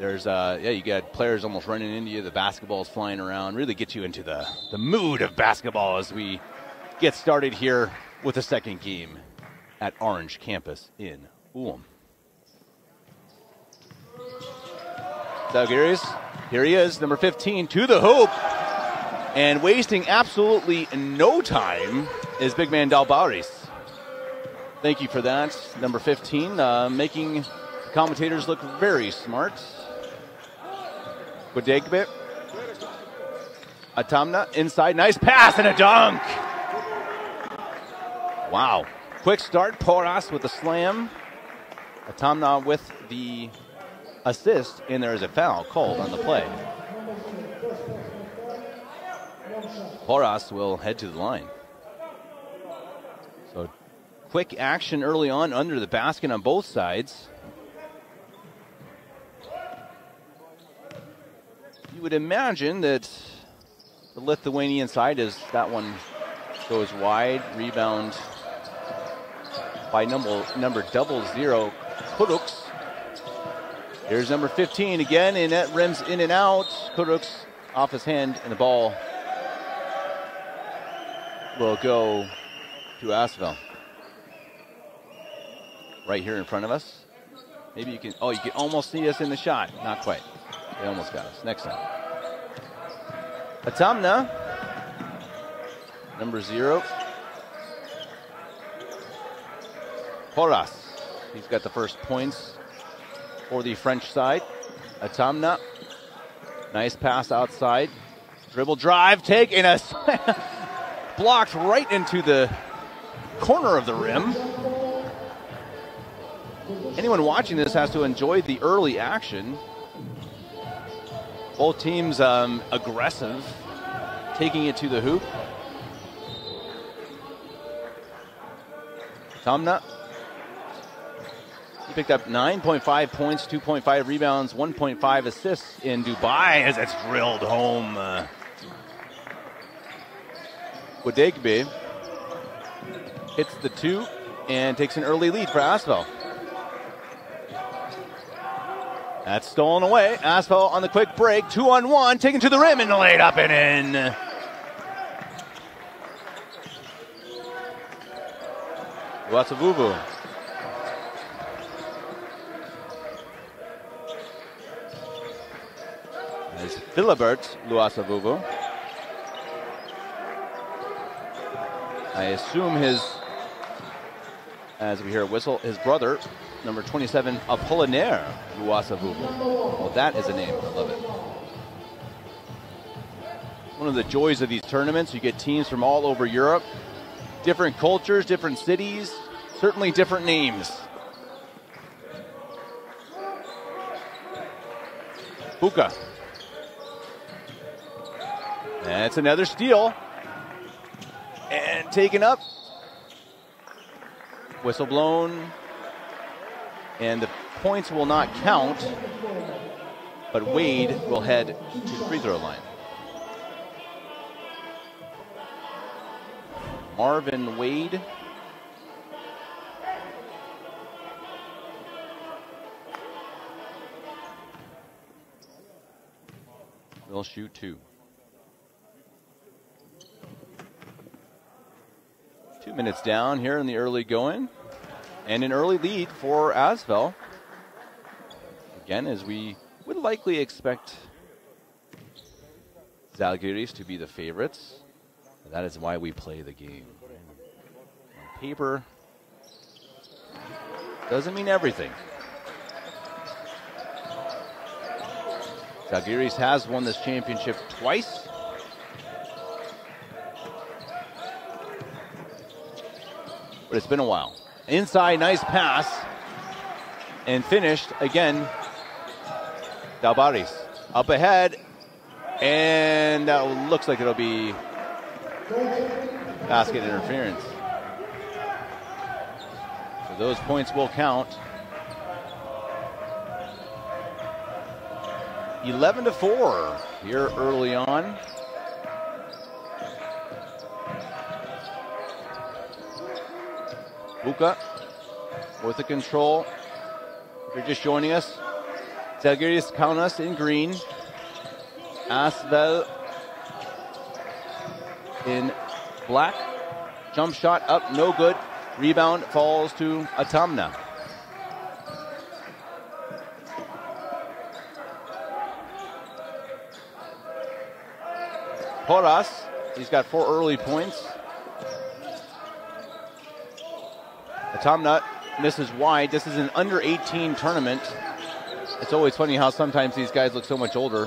There's, you got players almost running into you. The basketball's flying around. Really get you into the mood of basketball as we get started here with the second game at Orange Campus in Ulm. Zalgiris, here he is, number 15, to the hoop. And wasting absolutely no time is big man Zalgiris. Thank you for that, number 15, making commentators look very smart. Budegbe. Atamna inside, nice pass and a dunk. Wow. Quick start, Porras with the slam. Atamna with the assist, and there is a foul called on the play. Porras will head to the line. So quick action early on under the basket on both sides. You would imagine that the Lithuanian side, as that one goes wide, rebound by number 00, Kuruks. Here's number 15 again, and that rims in and out. Kuruks off his hand, and the ball will go to Asvel. Right here in front of us. Maybe you can almost see us in the shot. Not quite. They almost got us. Next time. Atamna, number 0. Porras, he's got the first points for the French side. Atamna, nice pass outside. Dribble drive, take, and a blocked right into the corner of the rim. Anyone watching this has to enjoy the early action. Both teams aggressive, taking it to the hoop. Tamna, he picked up 9.5 points, 2.5 rebounds, 1.5 assists in Dubai as it's drilled home. Budegbe hits the 2 and takes an early lead for Asvel. That's stolen away. Asvel on the quick break. 2-on-1. Taken to the rim and laid up and in. Luasavuvu. As Philibert Luasavuvu. I assume as we hear a whistle, his brother, number 27, Apollinaire Luasavuvu. Well, that is a name. I love it. One of the joys of these tournaments, you get teams from all over Europe, different cultures, different cities, certainly different names. Buka. That's another steal. And taken up. Whistle blown. And the points will not count, but Wade will head to the free throw line. Marvin Wade. Will shoot 2. 2 minutes down here in the early going. And an early lead for Asvel. Again, as we would likely expect Zalgiris to be the favorites. That is why we play the game. On paper, doesn't mean everything. Zalgiris has won this championship twice. But it's been a while. Inside, nice pass. And finished, again, Zalgiris. Up ahead. And that looks like it'll be basket interference. So those points will count. 11-4 here early on. Buka with the control. If you're just joining us, Zalgiris Kaunas in green. Asvel in black. Jump shot up, no good. Rebound falls to Atamna. Porras, he's got 4 early points. Atamna misses wide. This is an under 18 tournament. It's always funny how sometimes these guys look so much older.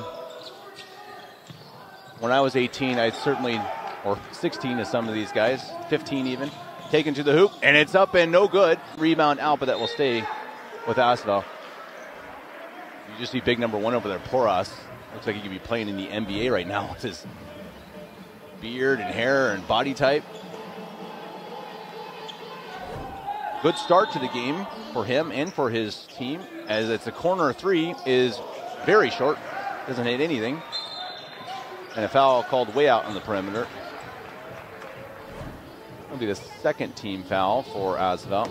When I was 18, I certainly, or 16 to some of these guys, 15 even, taken to the hoop, and it's up and no good. Rebound out, but that will stay with Asvel. You just see big number 1 over there, Porras. Looks like he could be playing in the NBA right now with his beard and hair and body type. Good start to the game for him and for his team, as it's a corner 3 is very short, doesn't hit anything. And a foul called way out on the perimeter. That'll be the second team foul for Asvel.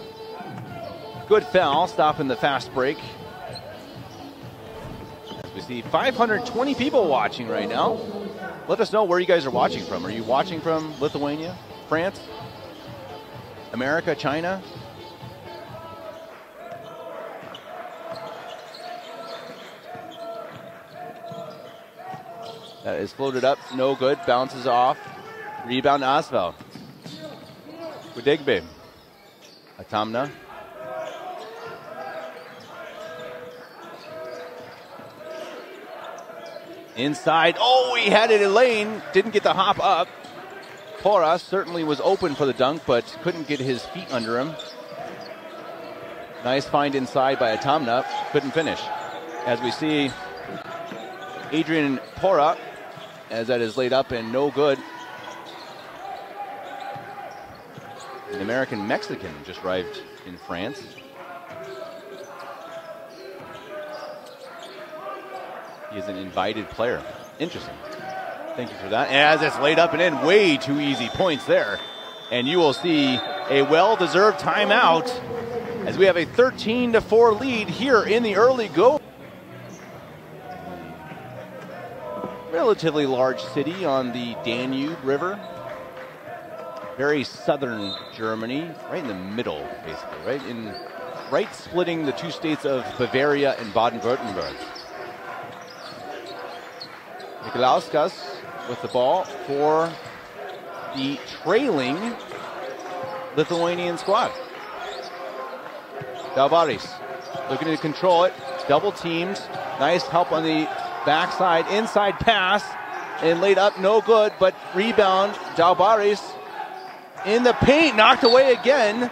Good foul, stopping the fast break. As we see 520 people watching right now. Let us know where you guys are watching from. Are you watching from Lithuania, France, America, China? That is floated up, no good, bounces off. Rebound to Asvel. Gudigbe. Atamna. Inside, oh, he had it in lane, didn't get the hop up. Porras certainly was open for the dunk, but couldn't get his feet under him. Nice find inside by Atamna, couldn't finish. As we see, Adrian Porra, as that is laid up and no good. An American-Mexican just arrived in France. He is an invited player. Interesting. Thank you for that. As it's laid up and in, way too easy points there. And you will see a well-deserved timeout as we have a 13-4 lead here in the early go. Relatively large city on the Danube River. Very southern Germany, right in the middle, basically, right splitting the 2 states of Bavaria and Baden-Württemberg. Nikolauskas with the ball for the trailing Lithuanian squad. Zalgiris looking to control it, double teamed, nice help on the backside, inside pass, and laid up, no good, but rebound, Zalgiris in the paint, knocked away again.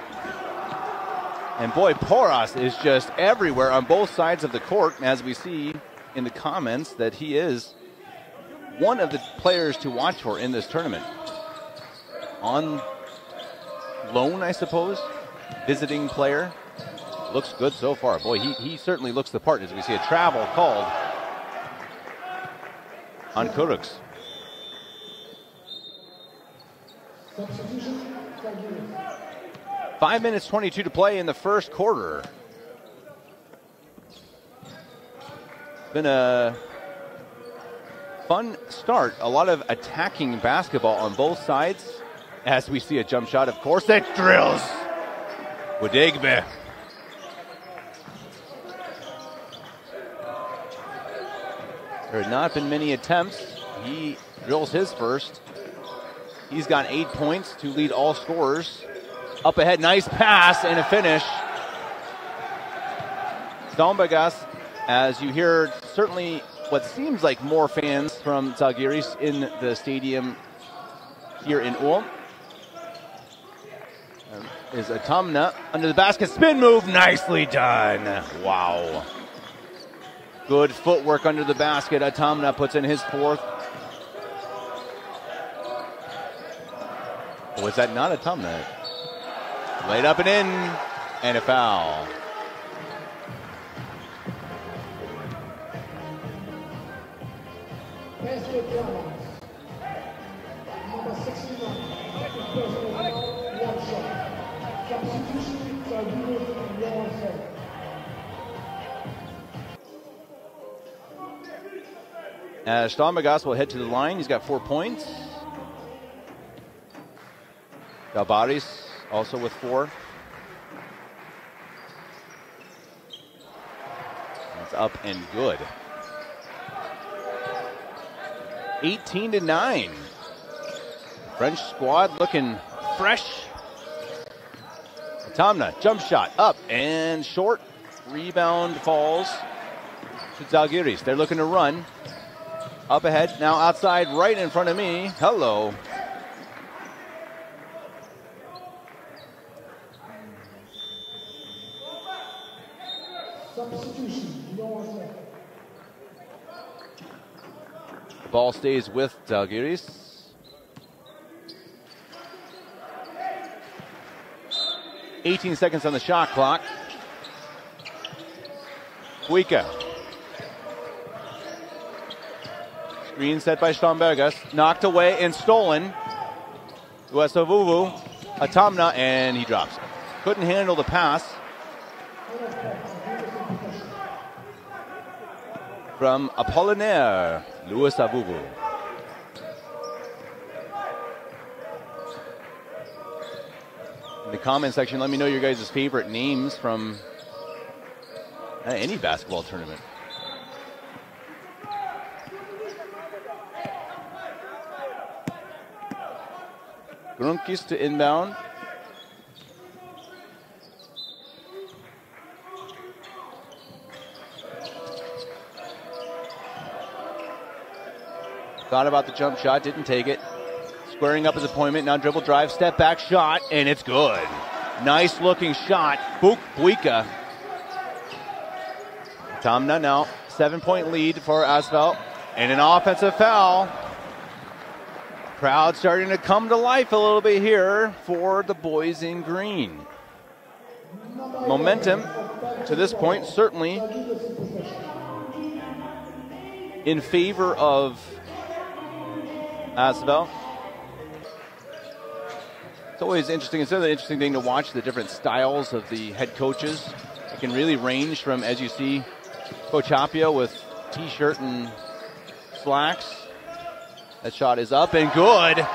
And boy, Porras is just everywhere on both sides of the court, as we see in the comments that he is one of the players to watch for in this tournament. On loan, I suppose, visiting player. Looks good so far. Boy, he certainly looks the part, as we see a travel called on Kuruks. 5 minutes 22 to play in the first quarter. Been a fun start. A lot of attacking basketball on both sides. As we see a jump shot, of course, that drills. Gudigbe. There had not been many attempts. He drills his first. He's got 8 points to lead all scorers. Up ahead, nice pass and a finish. Zalgiris, as you hear, certainly what seems like more fans from Zalgiris in the stadium here in Ulm. Is Atamna under the basket, spin move, nicely done. Wow. Good footwork under the basket. Atamna puts in his 4th. Was that not Atamna? Laid up and in, and a foul. As Stambagas will head to the line. He's got 4 points. Zalgiris also with 4. That's up and good. 18-9. French squad looking fresh. Tamna, jump shot, up and short. Rebound falls to Zalgiris. They're looking to run. Up ahead, now outside, right in front of me. Hello. The ball stays with Zalgiris. 18 seconds on the shot clock. Buika. Screen set by Stambergas. Knocked away and stolen. Uesavuvu. Atamna, and he drops it. Couldn't handle the pass. From Apollinaire, Uesavuvu. In the comment section, let me know your guys' favorite names from any basketball tournament. Grunkis to inbound. Thought about the jump shot, didn't take it. Squaring up his opponent, now dribble drive, step back shot, and it's good. Nice looking shot, Buika. Tamna now, 7-point lead for Asvel, and an offensive foul. Crowd starting to come to life a little bit here for the boys in green. Momentum to this point certainly in favor of Asvel. It's always interesting. It's another interesting thing to watch the different styles of the head coaches. It can really range from, as you see, Coach Hapia with t-shirt and slacks. That shot is up and good.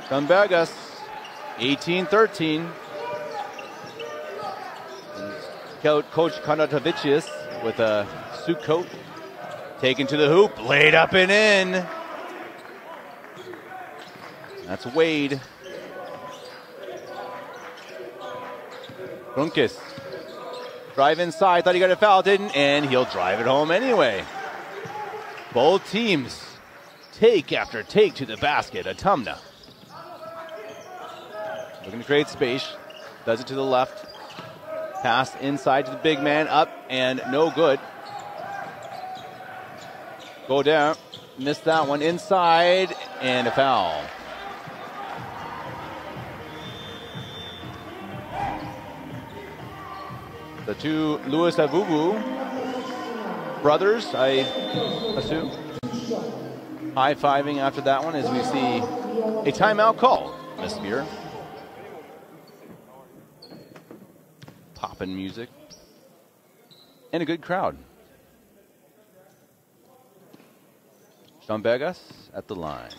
Stambergas, 18-13. Coach Konatovicius with a suit coat. Taken to the hoop, laid up and in. That's Wade. Grunkis. Drive inside, thought he got a foul, didn't, and he'll drive it home anyway. Both teams take after take to the basket. Atamna looking to create space. Does it to the left. Pass inside to the big man, up and no good. Go down, missed that one inside, and a foul. The two Uesavuvu brothers, I assume, high-fiving after that one as we see a timeout call. Miss Muir. Poppin' music. And a good crowd. Stambergas at the line.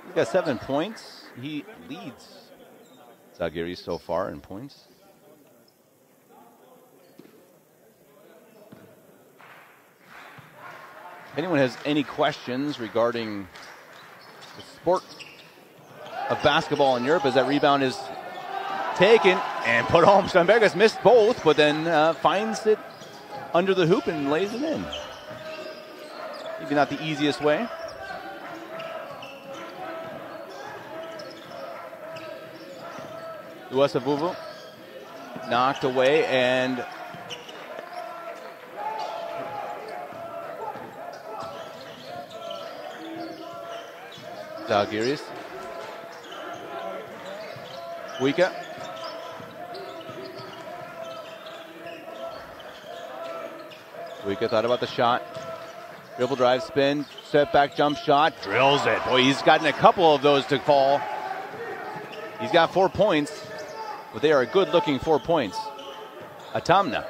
He's got 7 points. He leads Zalgiris so far in points. If anyone has any questions regarding the sport of basketball in Europe, as that rebound is taken and put home. Stambergas missed both, but then finds it under the hoop and lays it in. Maybe not the easiest way. Uesavuvu knocked away and Zalgiris. Buika. Buika thought about the shot. Dribble drive, spin, step back, jump shot, drills it. Boy, he's gotten a couple of those to fall. He's got 4 points. but they are a good-looking 4 points. Atamna.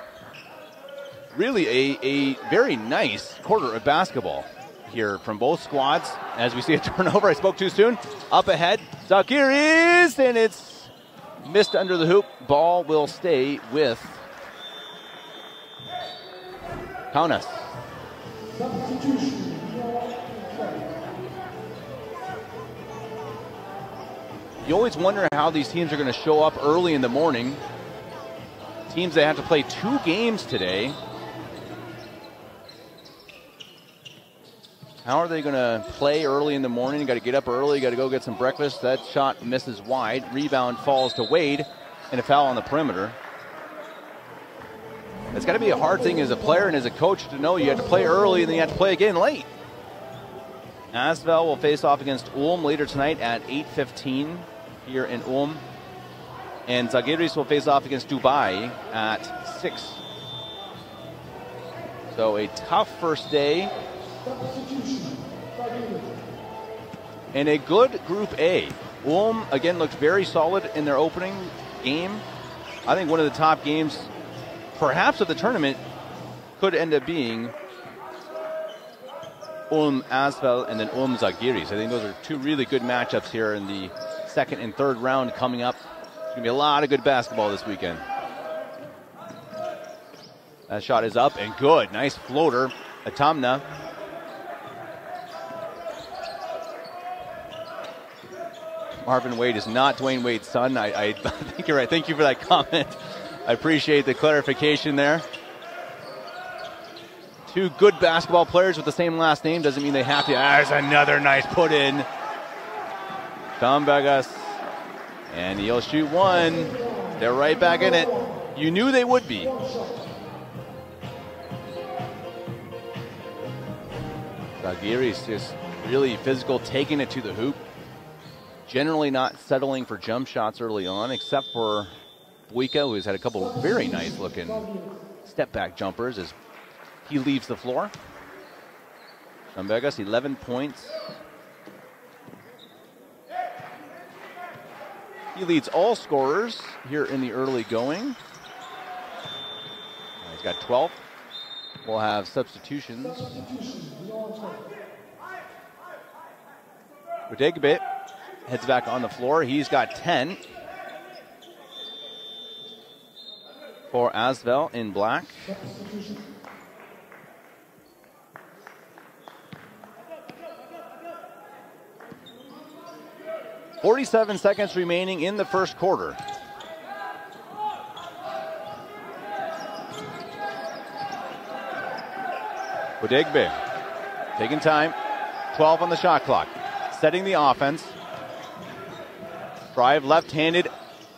Really a very nice quarter of basketball here from both squads. As we see a turnover, I spoke too soon. Up ahead, Zalgiris, and it's missed under the hoop. Ball will stay with Kaunas. You always wonder how these teams are going to show up early in the morning. Teams that have to play 2 games today. How are they going to play early in the morning? You got to get up early. You got to go get some breakfast. That shot misses wide. Rebound falls to Wade, and a foul on the perimeter. It's got to be a hard thing as a player and as a coach to know you have to play early and then you have to play again late. Asvel will face off against Ulm later tonight at 8:15 here in Ulm. And Zalgiris will face off against Dubai at 6. So a tough first day. And a good Group A. Ulm, again, looked very solid in their opening game. I think one of the top games, perhaps, of the tournament could end up being Ulm Asvel and then Ulm Zalgiris. I think those are 2 really good matchups here in the second and third round coming up. There's going to be a lot of good basketball this weekend. That shot is up and good. Nice floater. Atamna. Marvin Wade is not Dwayne Wade's son. I think you're right. Thank you for that comment. I appreciate the clarification there. 2 good basketball players with the same last name doesn't mean they have to. There's another nice put in. Tom Vegas. And he'll shoot 1. They're right back in it. You knew they would be. Zalgiris just really physical, taking it to the hoop. Generally not settling for jump shots early on, except for Buika, who has had a couple very nice looking step back jumpers as he leaves the floor. Tom Vegas, 11 points. He leads all scorers here in the early going. He's got 12. We'll have substitutions. Rodegbe heads back on the floor. He's got 10 for Asvel in black. .47 seconds remaining in the first quarter. Rodegbe taking time. 12 on the shot clock. Setting the offense. Drive left-handed,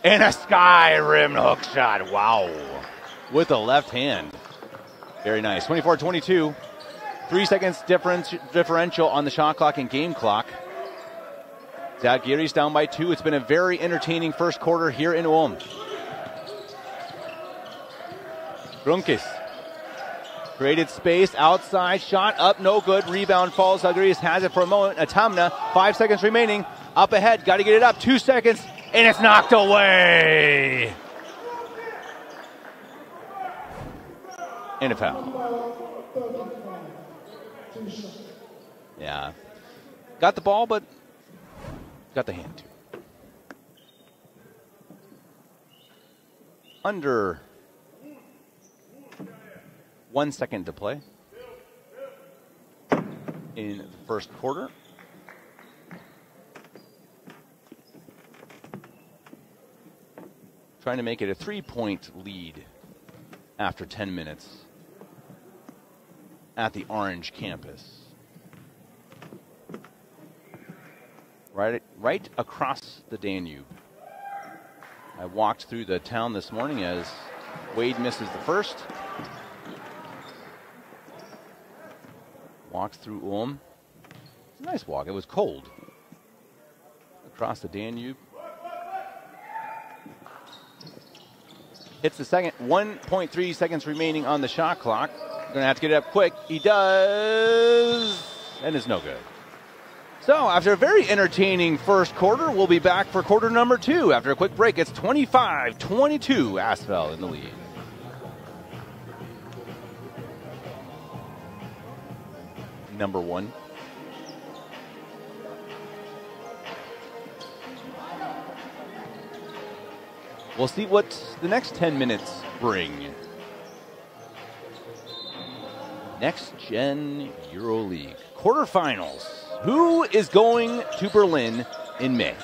and a sky rim hook shot. Wow. With the left hand. Very nice. 24-22. 3 seconds differential on the shot clock and game clock. Zalgiris down by 2. It's been a very entertaining first quarter here in Ulm. Brunkis created space, outside shot, up, no good. Rebound falls. Zalgiris has it for a moment. Atamna, 5 seconds remaining. Up ahead, got to get it up. 2 seconds, and it's knocked away. And a foul. Yeah. Got the ball, but got the hand too. Under 1 second to play in the first quarter. Trying to make it a 3-point lead after 10 minutes at the Orange campus. Right across the Danube. I walked through the town this morning as Wade misses the first. Walked through Ulm. It's a nice walk. It was cold. Across the Danube. Hits the second. 1.3 seconds remaining on the shot clock. Going to have to get it up quick. He does. And it's no good. So after a very entertaining first quarter, we'll be back for quarter number 2. After a quick break, it's 25-22, Asvel in the lead. Number 1. We'll see what the next 10 minutes bring. Next Gen EuroLeague quarterfinals. Who is going to Berlin in May?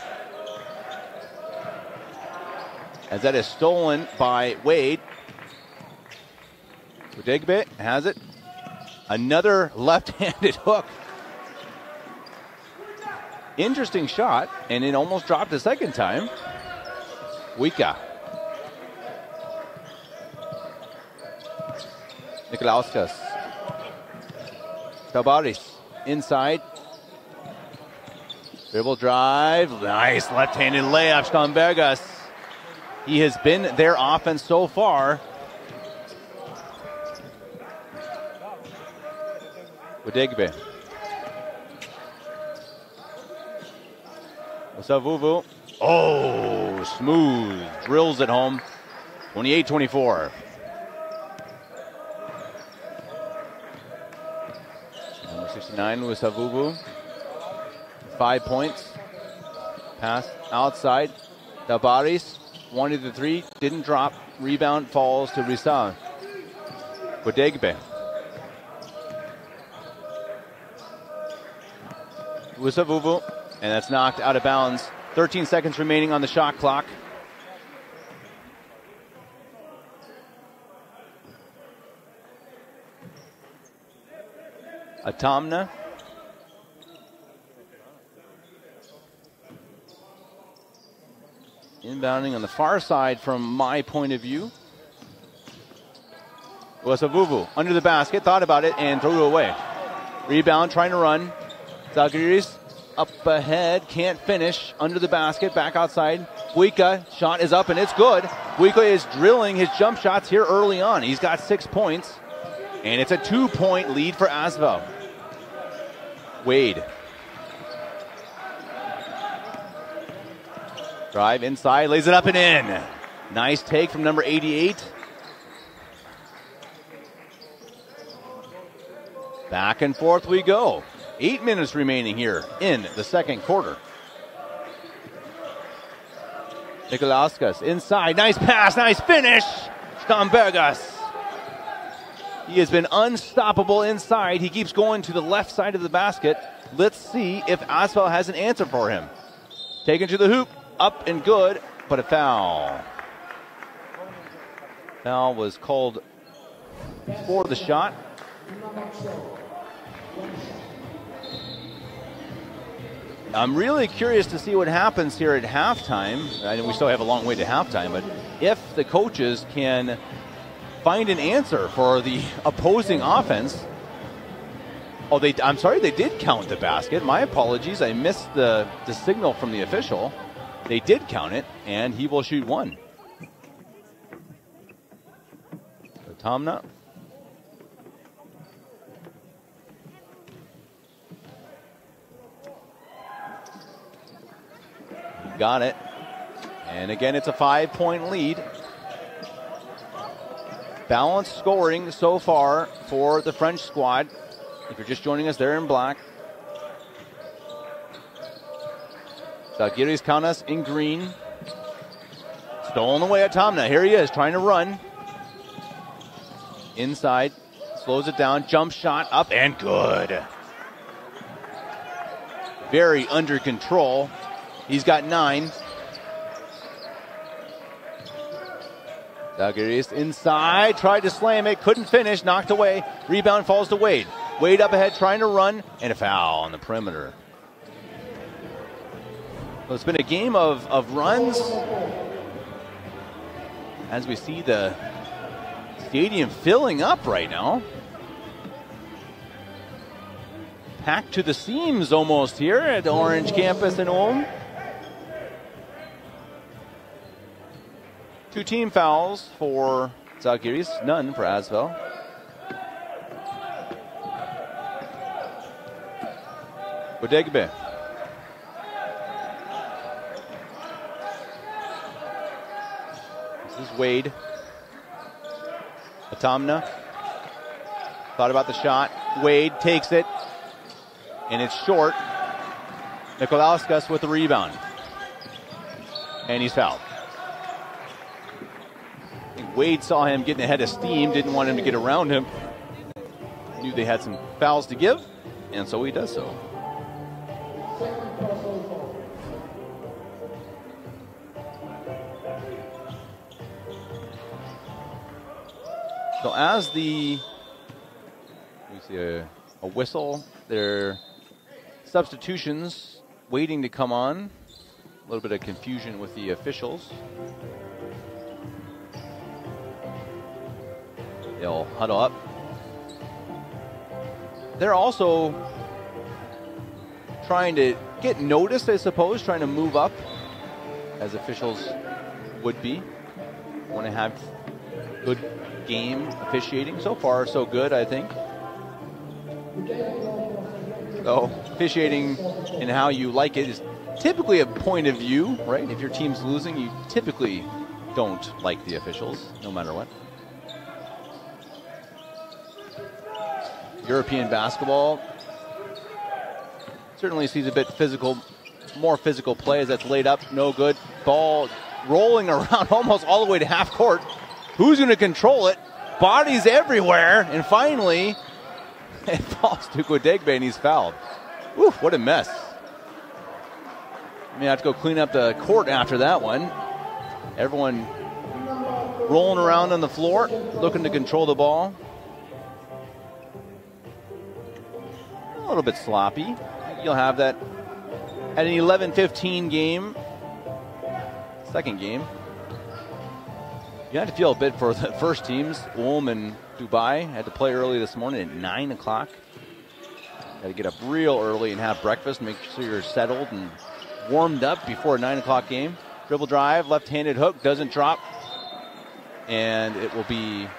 As that is stolen by Wade. Udegbe has it. Another left-handed hook. Interesting shot, and it almost dropped a second time. Wika. Nikolauskas. Tabaris inside. Dribble drive. Nice left-handed layup, Stambergas. He has been their offense so far. Udegbe. Osavuvu. Oh, smooth. Drills it home. 28-24. Number 69 was Savubu. 5 points. Pass outside. Tabaris. 1-3. Didn't drop. Rebound falls to Risa. Udegbe. Wusavuvu, and that's knocked out of bounds. 13 seconds remaining on the shot clock. Atamna. Inbounding on the far side from my point of view. Wusavuvu under the basket, thought about it, and threw it away. Rebound, trying to run. Zalgiris up ahead, can't finish, under the basket, back outside. Buika, shot is up and it's good. Buika is drilling his jump shots here early on. He's got 6 points, and it's a 2-point lead for Asvel. Wade. Drive inside, lays it up and in. Nice take from number 88. Back and forth we go. 8 minutes remaining here in the second quarter. Nikolauskas inside. Nice pass, nice finish. Stambergas. He has been unstoppable inside. He keeps going to the left side of the basket. Let's see if Asvel has an answer for him. Taken to the hoop. Up and good, but a foul. Foul was called before the shot. I'm really curious to see what happens here at halftime. I know we still have a long way to halftime, but if the coaches can find an answer for the opposing offense. Oh, I'm sorry, they did count the basket. My apologies, I missed the signal from the official. They did count it, and he will shoot one. So Tomna. Got it. And again, it's a 5-point lead. Balanced scoring so far for the French squad. If you're just joining us, they're in black. Zalgiris Kaunas in green. Stolen away at Tomna. Here he is, trying to run. Inside. Slows it down. Jump shot up and good. Very under control. He's got 9. Zalgiris inside, tried to slam it, couldn't finish, knocked away. Rebound falls to Wade. Wade up ahead, trying to run, and a foul on the perimeter. Well, it's been a game of runs. As we see the stadium filling up right now. Packed to the seams almost here at the Orange Campus in Ulm. 2 team fouls for Zalgiris, none for Asvel. Udegbe This is Wade. Atamna. Thought about the shot. Wade takes it. And it's short. Nikolauskas with the rebound. And he's fouled. I think Wade saw him getting ahead of steam, didn't want him to get around him. Knew they had some fouls to give, and so he does so. So as we see a whistle, their substitutions waiting to come on. A little bit of confusion with the officials. They'll huddle up. They're also trying to get noticed, I suppose, trying to move up as officials would be. Want to have good game officiating. So far, so good, I think. So officiating and how you like it is typically a point of view, right? If your team's losing, you typically don't like the officials, no matter what. European basketball certainly sees a bit physical, more physical play as that's laid up, no good. Ball rolling around almost all the way to half court. Who's going to control it? Bodies everywhere, and finally, it falls to Kwadegbe and he's fouled. Oof, what a mess. I mean, I have to go clean up the court after that one. Everyone rolling around on the floor, looking to control the ball. A little bit sloppy. You'll have that at an 11-15 game, second game. You had to feel a bit for the first teams. Ulm and Dubai had to play early this morning at 9 o'clock. Got to get up real early and have breakfast, make sure you're settled and warmed up before a 9 o'clock game. Dribble drive, left-handed hook, doesn't drop. And it will be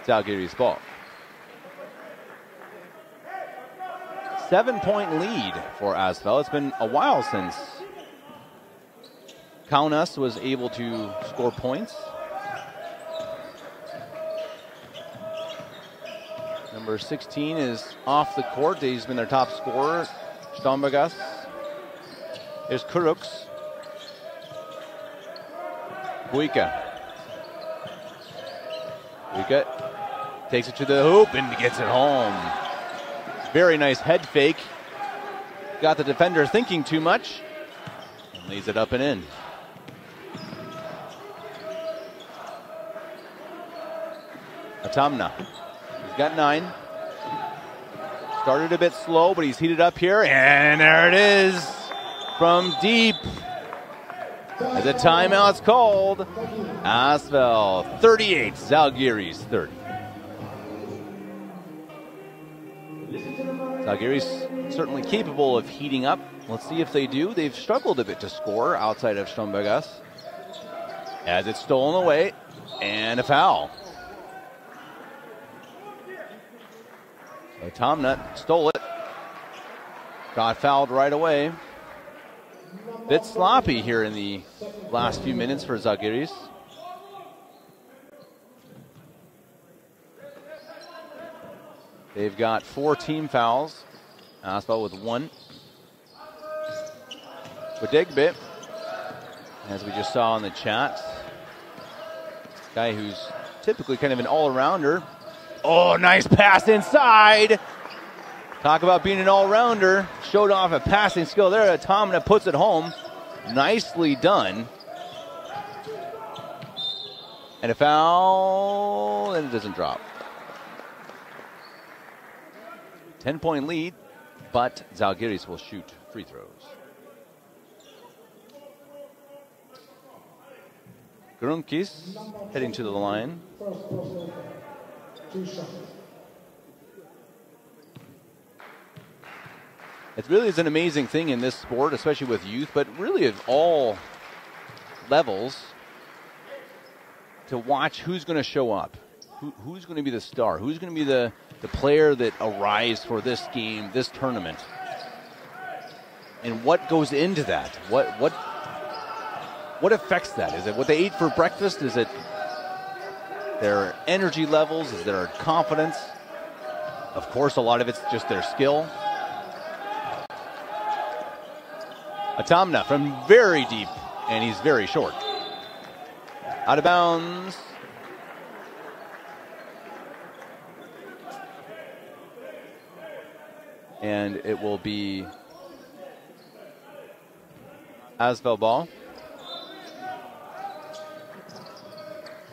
Zalgiris' ball. 7-point lead for Asvel. It's been a while since Kaunas was able to score points. Number 16 is off the court. He's been their top scorer, Stombagas. There's Kuruks. Buika takes it to the hoop and gets it home. Very nice head fake. Got the defender thinking too much. And lays it up and in. Atamna. He's got 9. Started a bit slow, but he's heated up here. And there it is. From deep. As a timeout's called. Asvel 38, Zalgiris 30. Zalgiris certainly capable of heating up. Let's see if they do. They've struggled a bit to score outside of Strombergas. As it's stolen away, and a foul. So Tomnut stole it. Got fouled right away. Bit sloppy here in the last few minutes for Zalgiris. They've got 4 team fouls. Asvel with 1. Kwadegbe, as we just saw in the chat, guy who's typically kind of an all-arounder. Oh, nice pass inside. Talk about being an all-rounder. Showed off a passing skill there. Tomna puts it home. Nicely done. And a foul, and it doesn't drop. 10-point lead, but Zalgiris will shoot free throws. Grunkis heading to the line. It really is an amazing thing in this sport, especially with youth, but really at all levels, to watch who's going to show up, who's going to be the star, who's going to be the player that arrives for this game, this tournament, and what goes into that. What what affects that? Is it what they ate for breakfast? Is it their energy levels? Is it their confidence? Of course, a lot of it's just their skill. Atamna from very deep, and he's very short. Out of bounds. And it will be Asvel ball.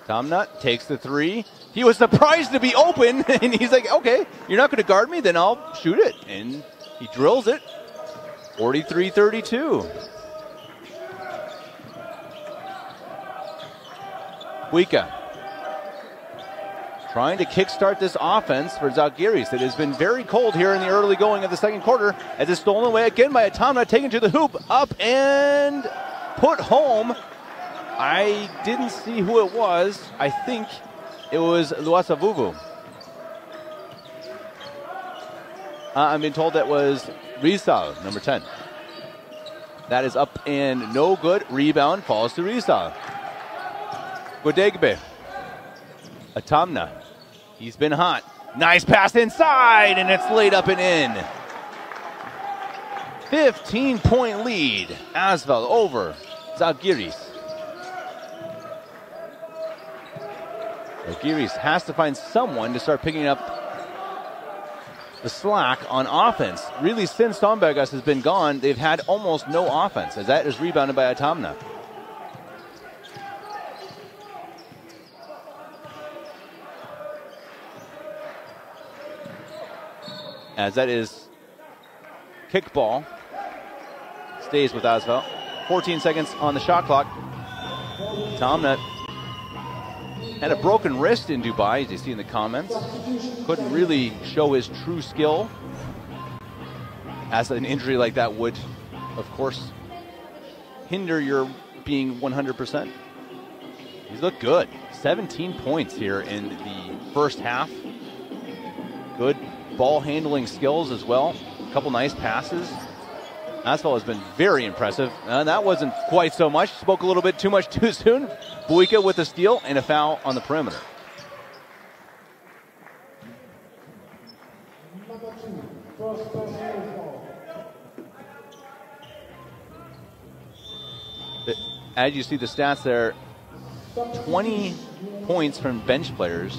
Atamna takes the three. He was surprised to be open, and he's like, okay, you're not going to guard me, then I'll shoot it. And he drills it. 43-32. Buika trying to kickstart this offense for Zalgiris. It has been very cold here in the early going of the second quarter as it's stolen away again by Atamna, taken to the hoop, up and put home. I didn't see who it was. I think it was Luasavuvu. I'm being told that was Rizal, number 10. That is up and no good. Rebound falls to Rizal. Godegbe. Atamna. He's been hot. Nice pass inside, and it's laid up and in. 15-point lead. Asvel over Zalgiris. Zalgiris has to find someone to start picking up the slack on offense. Really, since Stombergas has been gone, they've had almost no offense, as that is rebounded by Atamna. As that is kickball. Stays with Asvel. 14 seconds on the shot clock. Atamna had a broken wrist in Dubai, as you see in the comments. Couldn't really show his true skill, as an injury like that would, of course, hinder your being 100%. He's looked good. 17 points here in the first half. Good ball handling skills as well. A couple nice passes. Asvel has been very impressive. And that wasn't quite so much. Spoke a little bit too much too soon. Buika with a steal and a foul on the perimeter. As you see the stats there, 20 points from bench players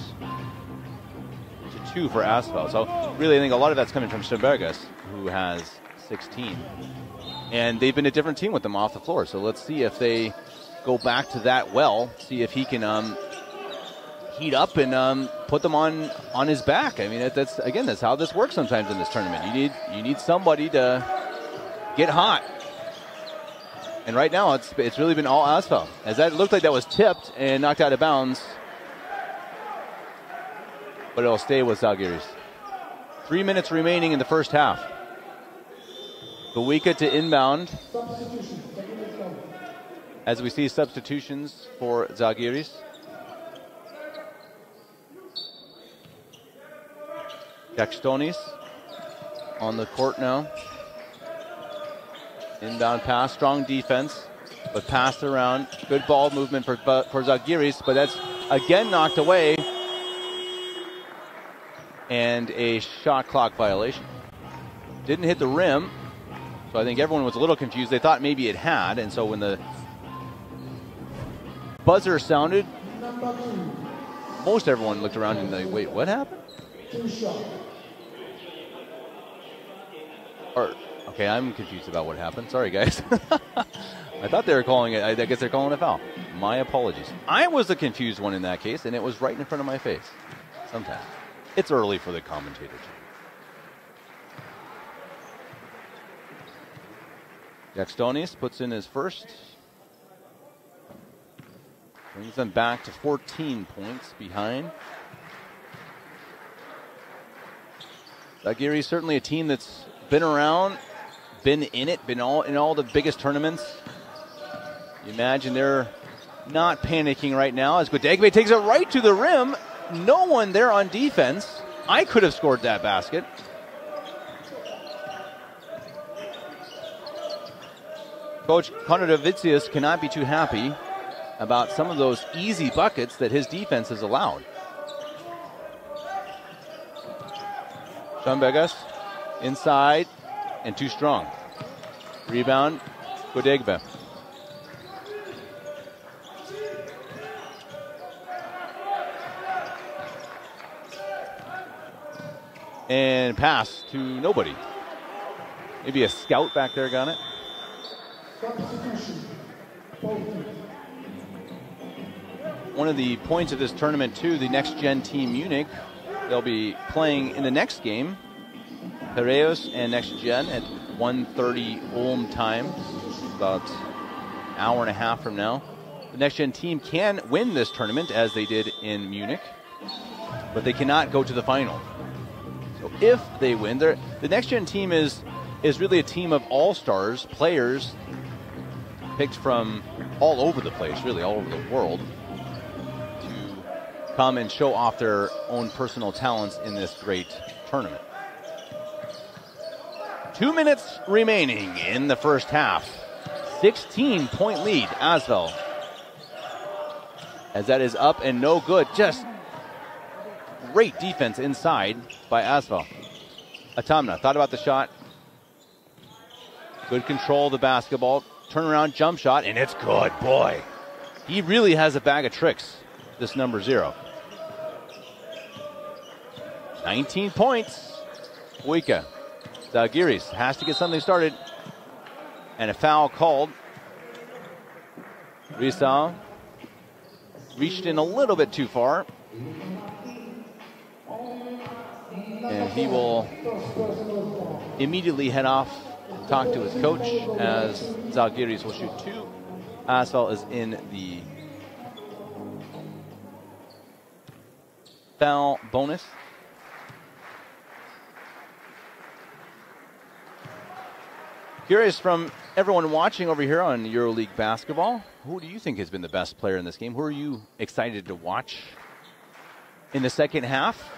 to 2 for Asvel. So really I think a lot of that's coming from Stombergas, who has 16. And they've been a different team with them off the floor. So let's see if they go back to that well, see if he can heat up and put them on his back. I mean, that's how this works sometimes in this tournament. You need somebody to get hot. And right now it's really been all Asvel, as that looked like that was tipped and knocked out of bounds. But it'll stay with Zalgiris. 3 minutes remaining in the first half. Buika to inbound. As we see substitutions for Zalgiris. Jakstonis on the court now. Inbound pass, strong defense, but passed around. Good ball movement for Zalgiris, but that's again knocked away. And a shot clock violation. Didn't hit the rim, so I think everyone was a little confused. They thought maybe it had, and so when the buzzer sounded, most everyone looked around and like, wait, what happened? Okay, I'm confused about what happened. Sorry, guys. I thought they were calling it. I guess they're calling it a foul. My apologies. I was the confused one in that case, and it was right in front of my face. Sometimes. It's early for the commentators. Jakstonis puts in his first. Brings them back to 14 points behind. Zalgiris certainly a team that's been around, been in it, been in all the biggest tournaments. You imagine they're not panicking right now as Godegbe takes it right to the rim. No one there on defense. I could have scored that basket. Coach Konradovicius cannot be too happy about some of those easy buckets that his defense has allowed. Schönberger inside and too strong. Rebound, Godegbe. And pass to nobody. Maybe a scout back there got it. One of the points of this tournament, too, the next gen team Munich, they'll be playing in the next game, Piraeus and next gen at 1:30 Ulm time, about an hour and a half from now. The next gen team can win this tournament as they did in Munich, but they cannot go to the final. So if they win, the next gen team is really a team of all-stars, players picked from all over the place, really all over the world, to come and show off their own personal talents in this great tournament. 2 minutes remaining in the first half. 16-point lead, Asvel. As that is up and no good. Just great defense inside by Asvel. Atamna thought about the shot. Good control of the basketball. Turnaround jump shot, and it's good. Boy, he really has a bag of tricks, this number 0. 19 points. Wika. Zalgiris has to get something started. And a foul called. Rizal reached in a little bit too far. And he will immediately head off, talk to his coach, as Zalgiris will shoot 2. Asvel is in the foul bonus. Curious from everyone watching over here on EuroLeague basketball, who do you think has been the best player in this game? Who are you excited to watch in the second half?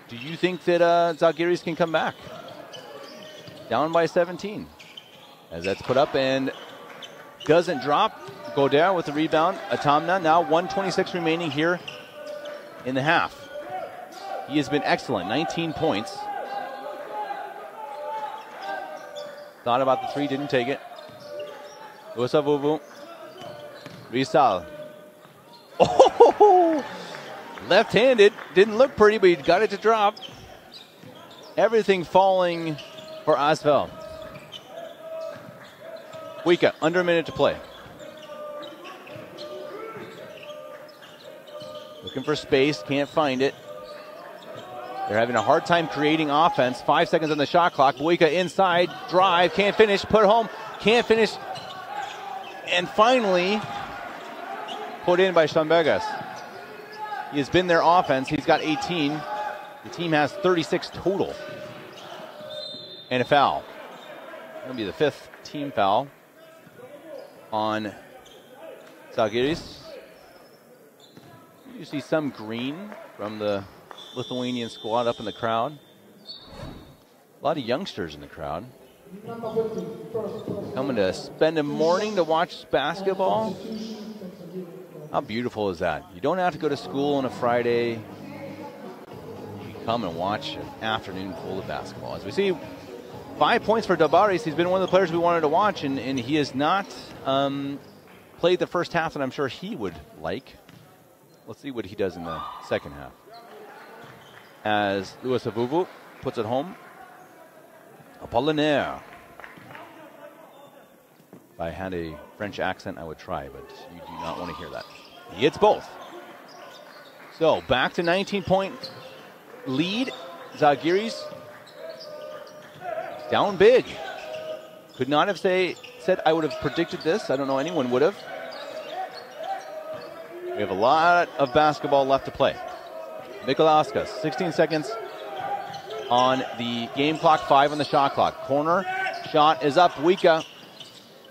Do you think that Zalgiris can come back? Down by 17. As that's put up and doesn't drop. Goder with the rebound. Atamna now 1:26 remaining here in the half. He has been excellent. 19 points. Thought about the 3, didn't take it. Usavuvu. Rizal. Oh! Left-handed. Didn't look pretty, but he got it to drop. Everything falling for Asvel. Wika, under a minute to play. Looking for space, can't find it. They're having a hard time creating offense. 5 seconds on the shot clock. Wika inside, drive, can't finish, put home, can't finish. And finally, put in by Schönberger. He has been their offense. He's got 18. The team has 36 total. And a foul. That'll be the 5th team foul on Zalgiris. You see some green from the Lithuanian squad up in the crowd. A lot of youngsters in the crowd. Coming to spend a morning to watch basketball. How beautiful is that? You don't have to go to school on a Friday. You come and watch an afternoon full of basketball. As we see, 5 points for Dabaris. He's been one of the players we wanted to watch, and he has not played the first half that I'm sure he would like. Let's see what he does in the second half. As Usavuvu puts it home. Apollinaire. If I had a French accent, I would try, but you do not want to hear that. He hits both. So back to 19-point lead. Zalgiris down big. Could not have said I would have predicted this. I don't know anyone would have. We have a lot of basketball left to play. Mikolauskas, 16 seconds on the game clock, 5 on the shot clock. Corner shot is up. Wika.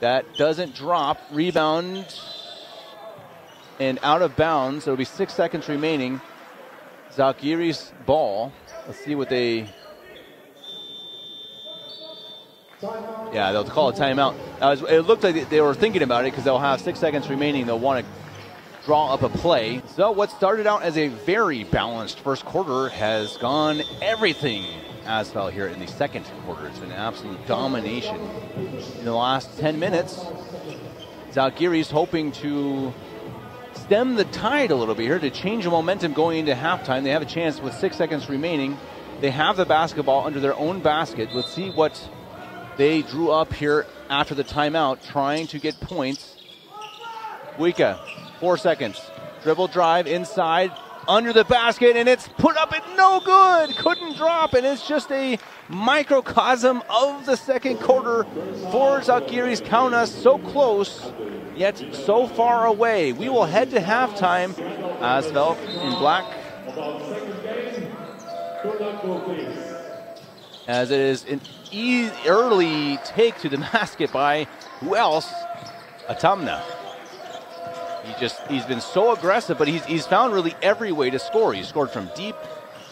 That doesn't drop. Rebound and out of bounds. There will be 6 seconds remaining. Zalgiris ball. Let's see what they Yeah, they'll call a timeout. It looked like they were thinking about it because they'll have 6 seconds remaining. They'll want to draw up a play. So what started out as a very balanced first quarter has gone everything Asvel here in the second quarter. It's been an absolute domination in the last 10 minutes. Zalgiris hoping to stem the tide a little bit here to change the momentum going into halftime. They have a chance with 6 seconds remaining. They have the basketball under their own basket. Let's see what they drew up here after the timeout, trying to get points. Wika, 4 seconds. Dribble drive inside, under the basket, and it's put up and no good. Couldn't drop, and it's just a microcosm of the second quarter for Zalgiris. Kaunas so close, yet so far away. We will head to halftime. Asvel in black. As it is an early take to the basket by who else? Atamna. He's been so aggressive, but he's found really every way to score. He scored from deep,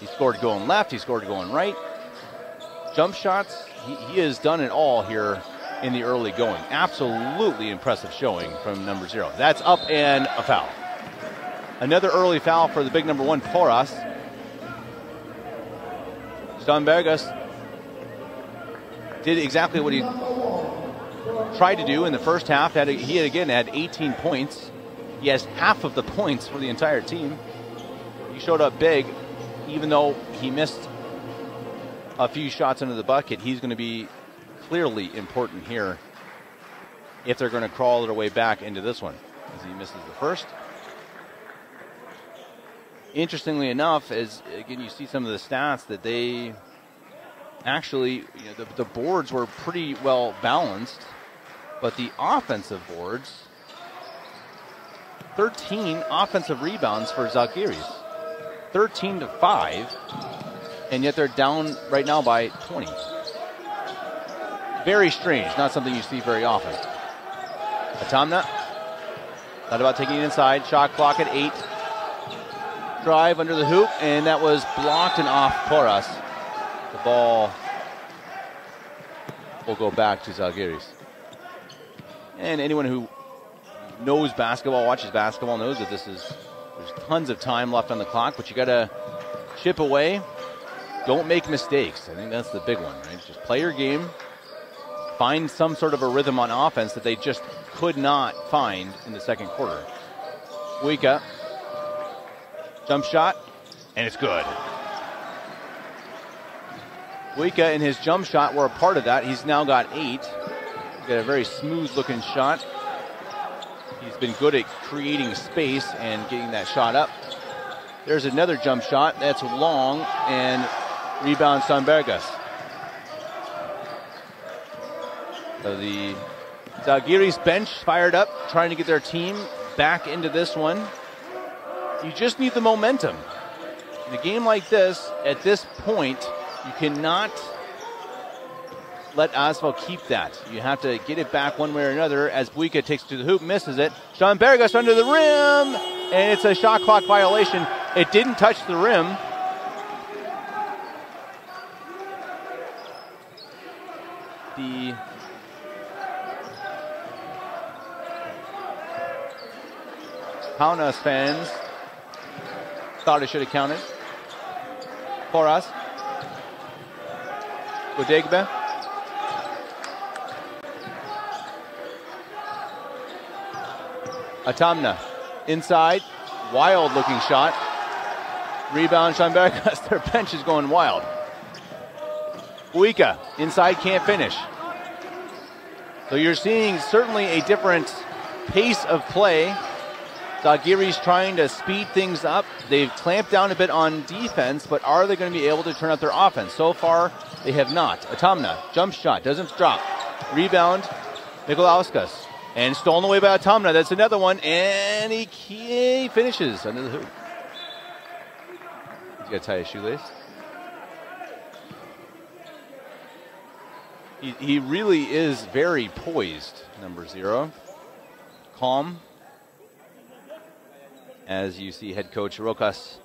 he scored going left, he scored going right. Jump shots, he has done it all here in the early going. Absolutely impressive showing from number 0. That's up and a foul. Another early foul for the big number 1, Poras. Stonbergas did exactly what he tried to do in the first half. He again had 18 points. He has half of the points for the entire team. He showed up big, even though he missed a few shots into the bucket. He's going to be clearly important here if they're going to crawl their way back into this one, as he misses the first. Interestingly enough, as again you see some of the stats that they actually, the boards were pretty well balanced, but the offensive boards, 13 offensive rebounds for Zalgiris, 13-5, and yet they're down right now by 20. Very strange, not something you see very often. Atamna, thought about taking it inside, shot clock at 8. Drive under the hoop, and that was blocked and off Poras. The ball will go back to Zalgiris. And anyone who knows basketball, watches basketball, knows that there's tons of time left on the clock, but you got to chip away. Don't make mistakes. I think that's the big one, right? Just play your game. Find some sort of a rhythm on offense that they just could not find in the second quarter. Wika. Jump shot, and it's good. Wika and his jump shot were a part of that. He's now got 8. He's got a very smooth-looking shot. He's been good at creating space and getting that shot up. There's another jump shot. That's long, and rebound Stonbergas. So the Zalgiris bench fired up, trying to get their team back into this one. You just need the momentum. In a game like this, at this point, you cannot let Asvel keep that. You have to get it back one way or another as Buika takes it to the hoop, misses it. Stonbergas under the rim, and it's a shot clock violation. It didn't touch the rim. The Kaunas fans thought it should have counted. Poras. Godegbe. Atamna. Inside. Wild looking shot. Rebound Stonbergas. Their bench is going wild. Buika. Inside, can't finish. So you're seeing certainly a different pace of play. Zalgiris trying to speed things up. They've clamped down a bit on defense, but are they going to be able to turn up their offense? So far, they have not. Atamna, jump shot, doesn't drop. Rebound, Nikolauskas. And stolen away by Atamna. That's another one, and he finishes under the hoop. He's got to tie his shoelace. He really is very poised, number 0. Calm. As you see head coach Rokas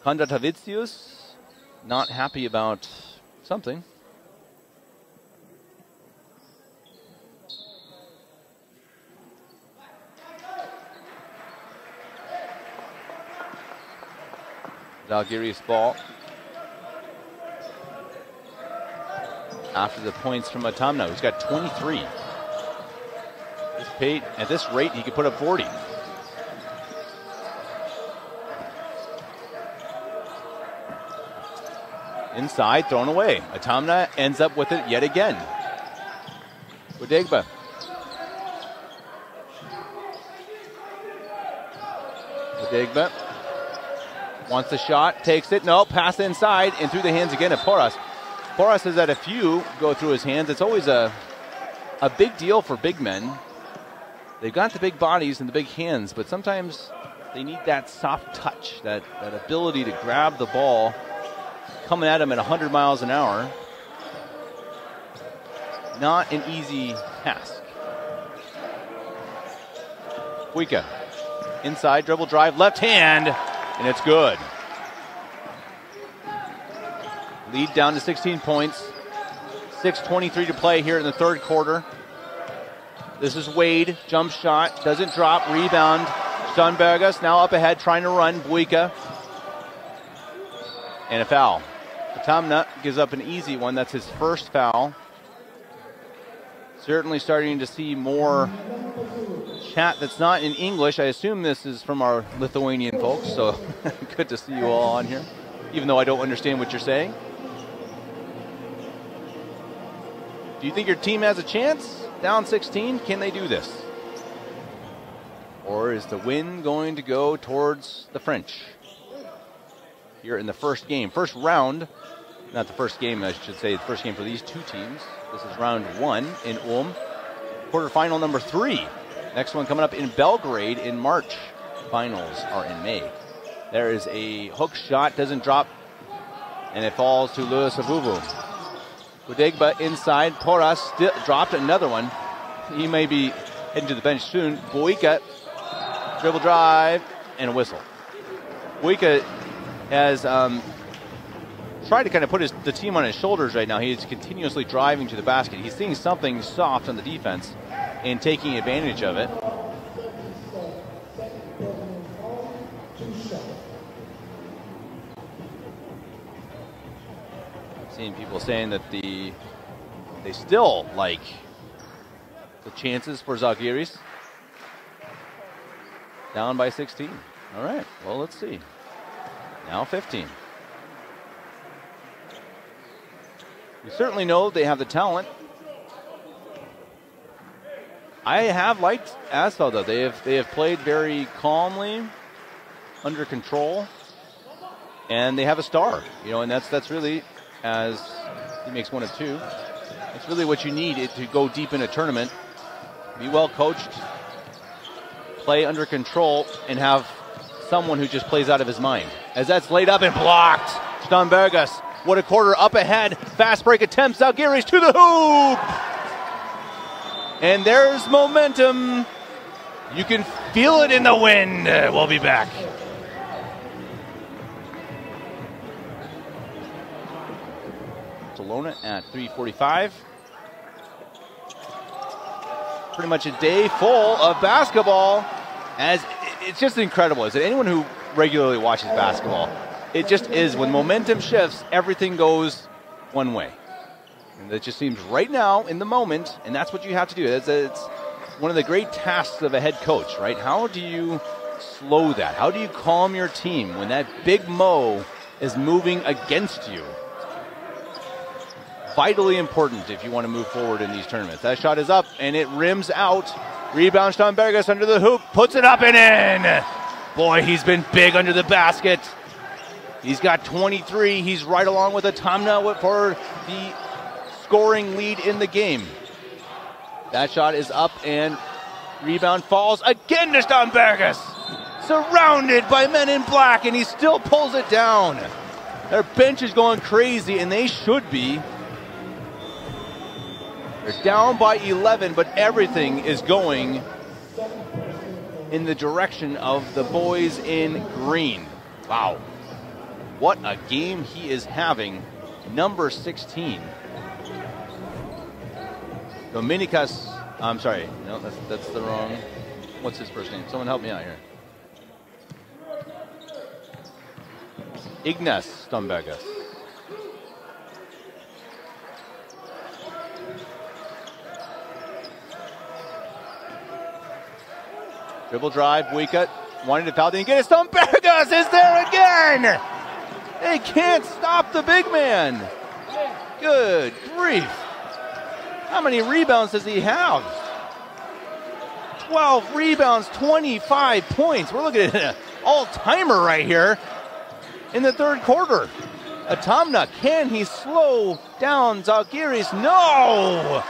Kondratavicius not happy about something. Zalgiris ball. After the points from Atamna, who's got 23. At this rate, he could put up 40. Inside, thrown away. Atamna ends up with it yet again. Udegba. Udegba wants the shot, takes it. No, pass inside and through the hands again of Porras. Porras has had a few go through his hands. It's always a big deal for big men. They've got the big bodies and the big hands, but sometimes they need that soft touch, that ability to grab the ball coming at them at 100 miles an hour. Not an easy task. Buika. Inside, dribble drive, left hand, and it's good. Lead down to 16 points. 6:23 to play here in the third quarter. This is Wade, jump shot, doesn't drop, rebound. Stunbergas now up ahead, trying to run. Buika. And a foul. Atamna gives up an easy one. That's his first foul. Certainly starting to see more chat that's not in English. I assume this is from our Lithuanian folks, so good to see you all on here, even though I don't understand what you're saying. Do you think your team has a chance? Down 16, can they do this? Or is the win going to go towards the French? Here in the first game, first round, not the first game, I should say, the first game for these two teams. This is round 1 in Ulm. Quarterfinal number 3. Next one coming up in Belgrade in March. Finals are in May. There is a hook shot, doesn't drop, and it falls to Lewis Abubu. Udegba inside, Porras dropped another one. He may be heading to the bench soon. Buika, dribble drive, and a whistle. Buika has tried to kind of put the team on his shoulders right now. He's continuously driving to the basket. He's seeing something soft on the defense and taking advantage of it. Seeing people saying that they still like the chances for Zalgiris. Down by 16. All right, well, let's see. Now 15. We certainly know they have the talent. I have liked Asvel, though. They have played very calmly, under control, and they have a star. You know, and that's really, as he makes one of two, that's really what you need to go deep in a tournament. Be well coached, play under control, and have someone who just plays out of his mind. As that's laid up and blocked. Stunbergas, what a quarter, up ahead. Fast break attempt, Zalgiris to the hoop! And there's momentum. You can feel it in the wind. We'll be back. Barcelona at 3:45. Pretty much a day full of basketball. As it's just incredible. Is it anyone who regularly watches basketball? It just is. When momentum shifts, everything goes one way. And it just seems right now in the moment, and that's what you have to do. It's one of the great tasks of a head coach, right? How do you slow that? How do you calm your team when that big mo is moving against you? Vitally important if you want to move forward in these tournaments. That shot is up, and it rims out. Rebound, Stunbergas under the hoop, puts it up and in. Boy, he's been big under the basket. He's got 23. He's right along with Atamna for the scoring lead in the game. That shot is up, and rebound falls again to Stunbergas. Surrounded by men in black, and he still pulls it down. Their bench is going crazy, and they should be. They're down by 11, but everything is going in the direction of the boys in green. Wow. What a game he is having. Number 16. Dominikas, I'm sorry, no, that's the wrong, what's his first name? Someone help me out here. Ignas Stambergas. Dribble drive, Buika wanting to foul, didn't get it. Stambergas is there again! They can't stop the big man. Good grief. How many rebounds does he have? 12 rebounds, 25 points. We're looking at an all-timer right here in the third quarter. Atomna, can he slow down Zalgiris? No!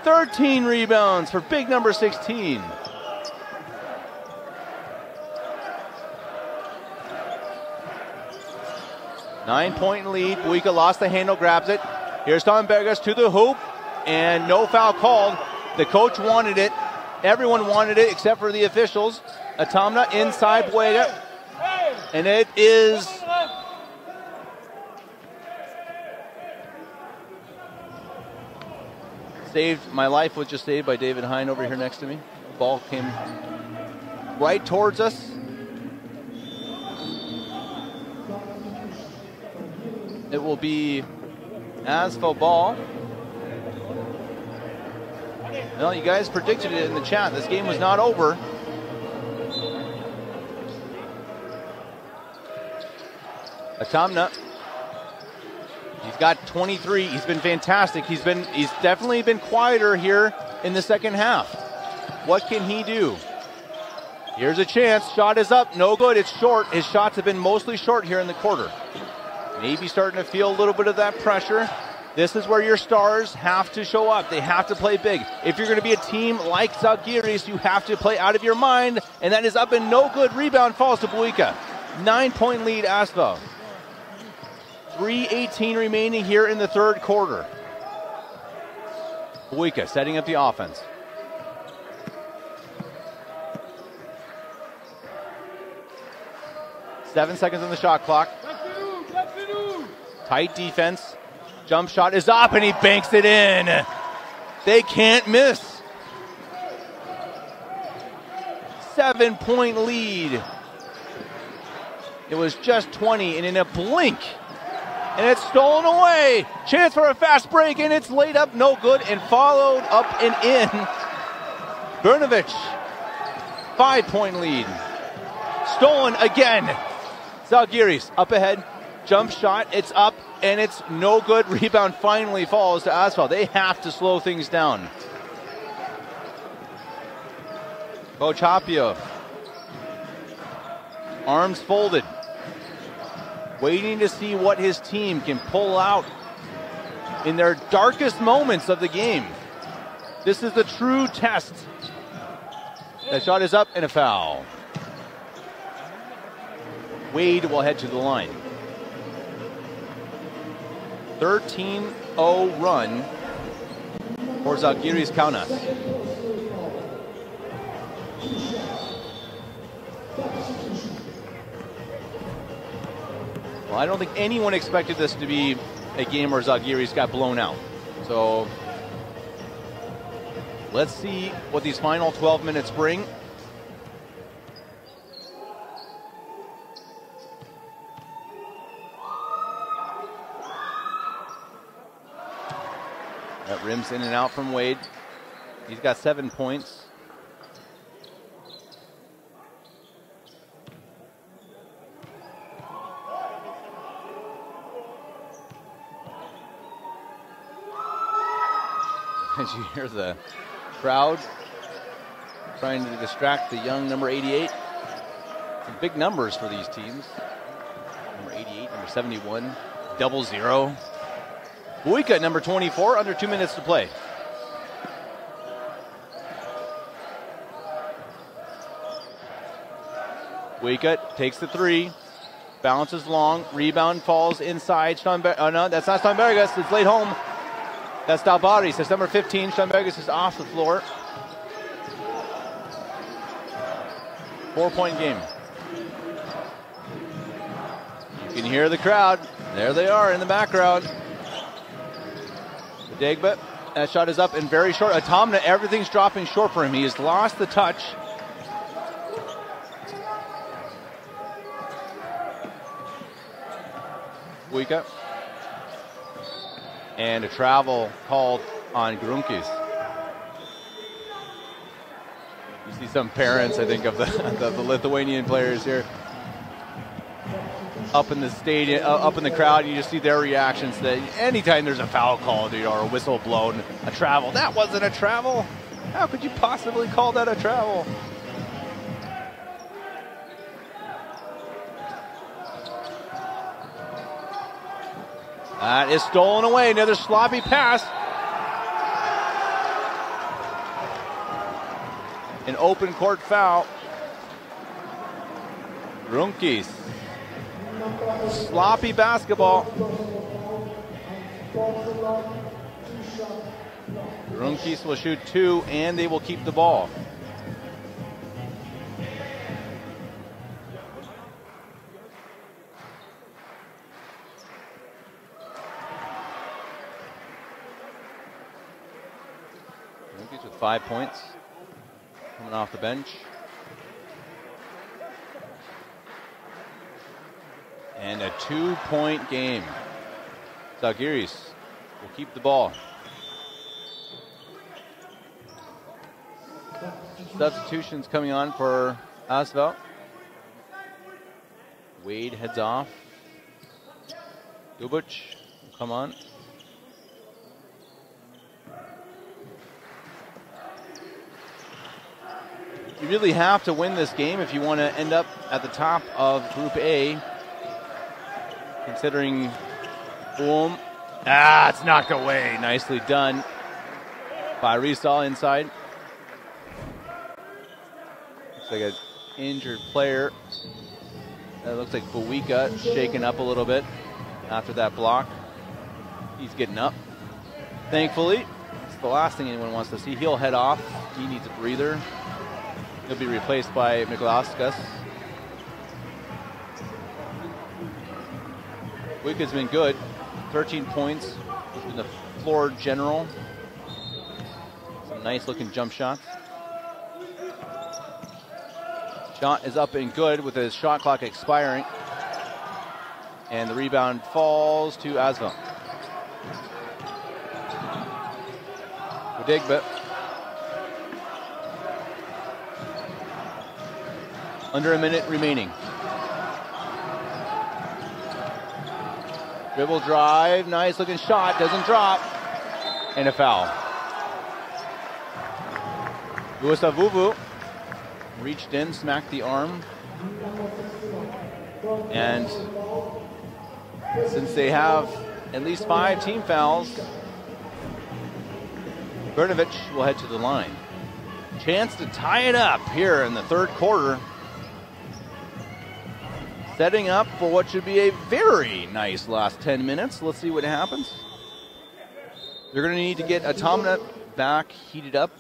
13 rebounds for big number 16. Nine-point lead. Buika lost the handle, grabs it. Here's Stambergas to the hoop, and no foul called. The coach wanted it. Everyone wanted it except for the officials. Atomna inside Buika, and it is saved. My life was just saved by David Hine over here next to me. Ball came right towards us. It will be Asvel ball. Well, you guys predicted it in the chat. This game was not over. Atomna. He's got 23. He's been fantastic. He's definitely been quieter here in the second half. What can he do? Here's a chance. Shot is up. No good. It's short. His shots have been mostly short here in the quarter. Maybe starting to feel a little bit of that pressure. This is where your stars have to show up. They have to play big. If you're going to be a team like Zalgiris, you have to play out of your mind, and that is up and no good. Rebound falls to Buika. 9-point lead, Asvel. 3:18 remaining here in the third quarter. Buika setting up the offense. Seven seconds on the shot clock. Tight defense. Jump shot is up and he banks it in. They can't miss. 7-point lead. It was just 20 and in a blink. And it's stolen away. Chance for a fast break and it's laid up no good and followed up and in. Brnovich. 5-point lead. Stolen again. Zalgiris up ahead. Jump shot, it's up, and it's no good. Rebound finally falls to Asvel. They have to slow things down. Coach Hapio. Arms folded. Waiting to see what his team can pull out in their darkest moments of the game. This is the true test. That shot is up and a foul. Wade will head to the line. 13-0 run for Zalgiris Kaunas. Well, I don't think anyone expected this to be a game where Zalgiris got blown out. So let's see what these final 12 minutes bring. That rims in and out from Wade. He's got 7 points. As you hear the crowd trying to distract the young number 88. Some big numbers for these teams. Number 88, number 71, 00. Buika, number 24, under 2 minutes to play. Buika takes the three, bounces long, rebound falls inside. Oh no, that's not Stambergas, it's laid home. That's Dalbaris, that's number 15. Stambergas is off the floor. 4-point game. You can hear the crowd. There they are in the background. Degba, that shot is up and very short. Atomna, everything's dropping short for him. He has lost the touch. Buika. And a travel called on Grunkis. You see some parents, I think, of the Lithuanian players here up in the stadium, up in the crowd, and you just see their reactions that anytime there's a foul called, or a whistle blown, a travel. That wasn't a travel. How could you possibly call that a travel? That is stolen away. Another sloppy pass. An open court foul. Grunkis. Sloppy basketball. Grunkis will shoot 2, and they will keep the ball. Grunkis with 5 points. Coming off the bench. And a 2-point game. Zalgiris will keep the ball. Substitutions coming on for Asvel. Wade heads off. Dubuc will come on. You really have to win this game if you want to end up at the top of Group A. Considering boom. It's knocked away. Nicely done by Rizal inside. Looks like an injured player. That looks like Buika shaken up a little bit after that block. He's getting up. Thankfully, it's the last thing anyone wants to see. He'll head off. He needs a breather. He'll be replaced by Mikulauskas. Buika's been good. 13 points. He's been the floor general. Some nice looking jump shots. Shot is up and good with his shot clock expiring. And the rebound falls to Asvel. Udigba. Under a minute remaining. Dribble drive, nice looking shot, doesn't drop. And a foul. Vuvu reached in, smacked the arm. And since they have at least 5 team fouls, Brnovich will head to the line. Chance to tie it up here in the third quarter. Setting up for what should be a very nice last 10 minutes. Let's see what happens. They're going to need to get Atomna back heated up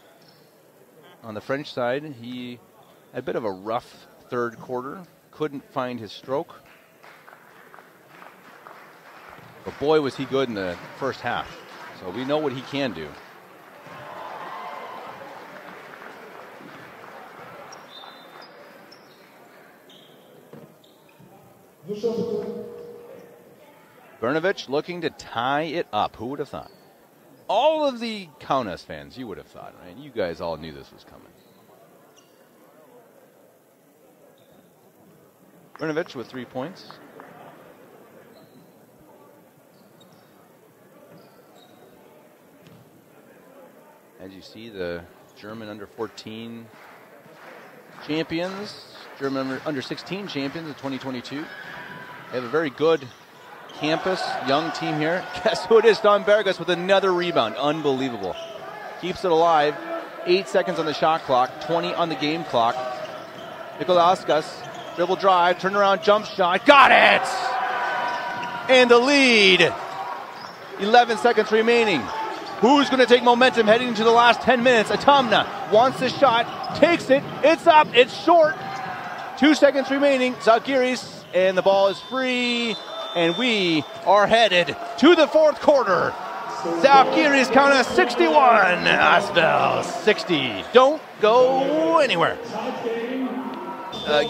on the French side. He had a bit of a rough third quarter. Couldn't find his stroke. But boy, was he good in the first half. So we know what he can do. Brnovich looking to tie it up. Who would have thought? All of the Kaunas fans, you would have thought, right? You guys all knew this was coming. Brnovich with 3 points. As you see, the German under-14 champions, German under-16 champions in 2022. They have a very good campus, young team here. Guess who it is? Don Bergas with another rebound. Unbelievable. Keeps it alive. 8 seconds on the shot clock, 20 on the game clock. Mikulauskas, dribble drive, turnaround jump shot. Got it! And the lead. 11 seconds remaining. Who's going to take momentum heading into the last 10 minutes? Atomna wants the shot, takes it. It's up, it's short. 2 seconds remaining. Zalgiris, and the ball is free. And we are headed to the fourth quarter. Zalgiris count us 61, Asvel 60. Don't go anywhere.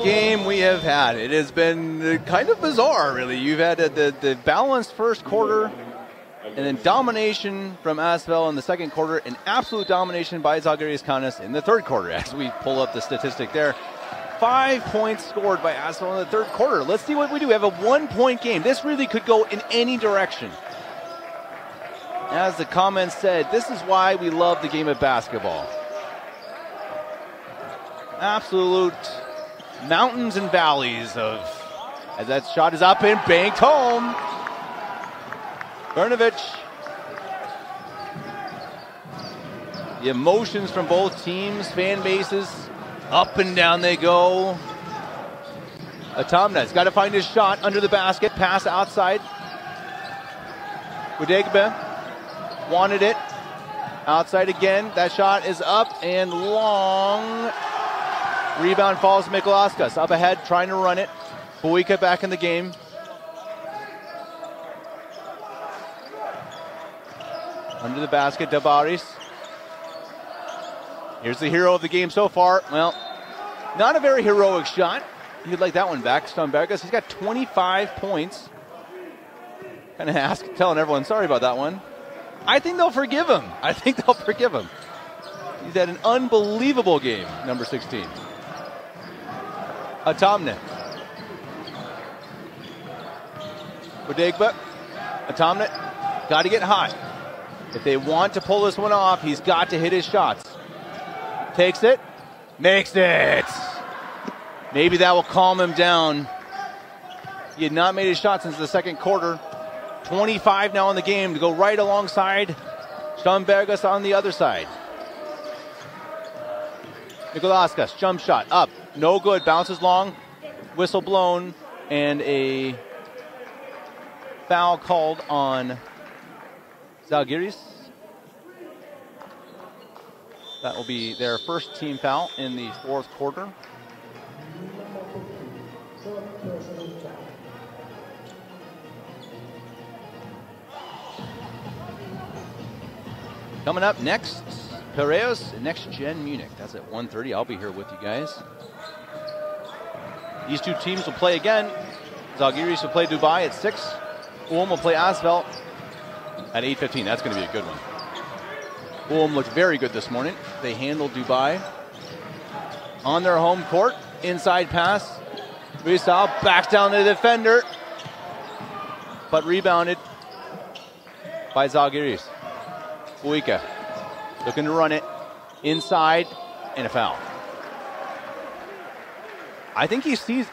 game we have had. It has been kind of bizarre, really. You've had the balanced first quarter, and then domination from Asvel in the second quarter, and absolute domination by Zalgiris Kaunas in the third quarter, as we pull up the statistic there. 5 points scored by Asvel in the third quarter. Let's see what we do. We have a 1-point game. This really could go in any direction. As the comments said, this is why we love the game of basketball. Absolute mountains and valleys of, as that shot is up and banked home. Brnovich. The emotions from both teams, fan bases, up and down they go. Atomna's got to find his shot under the basket, pass outside. Udegbe wanted it. Outside again, that shot is up and long. Rebound falls to Mikolauskas. Up ahead, trying to run it. Buika back in the game. Under the basket, Dabaris. Here's the hero of the game so far. Well, not a very heroic shot. You'd like that one back. Stombergas, he's got 25 points. Kind of telling everyone, sorry about that one. I think they'll forgive him. He's had an unbelievable game, number 16. Atomne. Udegbe. Atomne. Got to get hot. If they want to pull this one off, he's got to hit his shots. Takes it. Makes it. Maybe that will calm him down. He had not made his shot since the second quarter. 25 now in the game to go right alongside Stombergas on the other side. Mikolauskas, jump shot, up, no good, bounces long, whistle blown, and a foul called on Zalgiris. That will be their first team foul in the fourth quarter. Coming up next, Piraeus, Next Gen Munich. That's at 1:30. I'll be here with you guys. These two teams will play again. Zalgiris will play Dubai at 6. Ulm will play Asvel at 8:15. That's going to be a good one. Ulm looked very good this morning. They handled Dubai on their home court. Inside pass. Rizal backs down the defender, but rebounded by Zalgiris. Buika looking to run it inside, and a foul. I think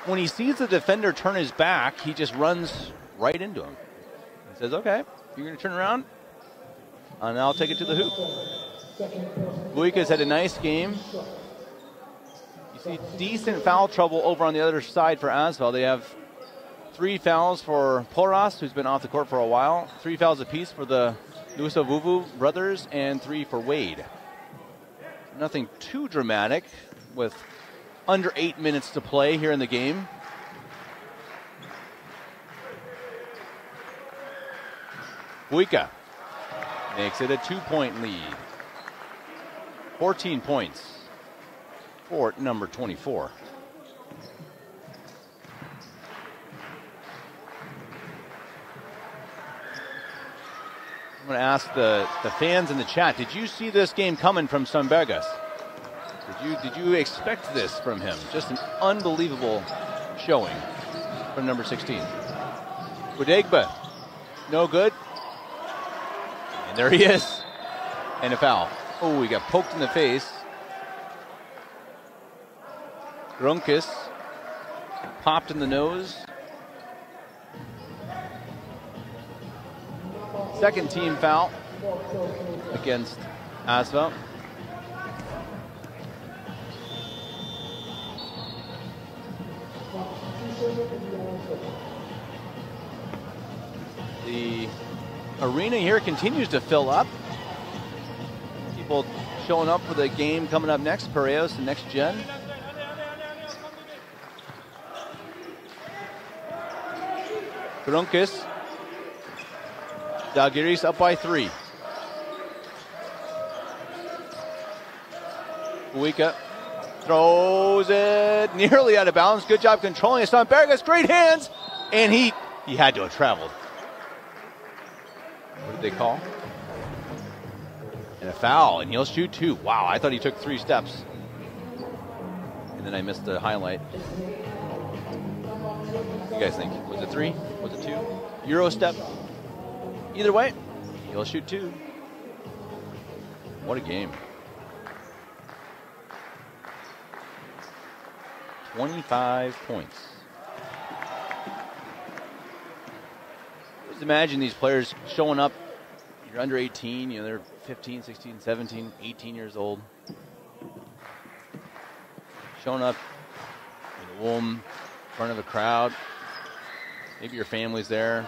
when he sees the defender turn his back, he just runs right into him. He says, okay, you're going to turn around, and I'll take it to the hoop. Buika's had a nice game. You see decent foul trouble over on the other side for Asvel. They have 3 fouls for Poras, who's been off the court for a while. 3 fouls apiece for the Nusavuvu brothers, and 3 for Wade. Nothing too dramatic with under 8 minutes to play here in the game. Buika makes it a 2-point lead. 14 points for number 24. I'm going to ask the fans in the chat, did you see this game coming from Stombergas? Did you expect this from him? Just an unbelievable showing from number 16. Udegbe, no good. And there he is. And a foul. Oh, he got poked in the face. Grunkis popped in the nose. Second team foul against Asvel. The arena here continues to fill up. People showing up for the game coming up next, Piraeus and Next Gen. Grunkis. Zalgiris up by 3. Buika Throws it nearly out of bounds. Good job controlling it. Son Bergas, great hands. And he had to have traveled. What did they call? And a foul, and he'll shoot 2. Wow, I thought he took 3 steps. And then I missed the highlight. What do you guys think? Was it 3? Was it 2? Euro step? Either way, he'll shoot 2. What a game. 25 points. Just imagine these players showing up. You're under 18, they're 15, 16, 17, 18 years old. Showing up in a room, in front of a crowd. Maybe your family's there.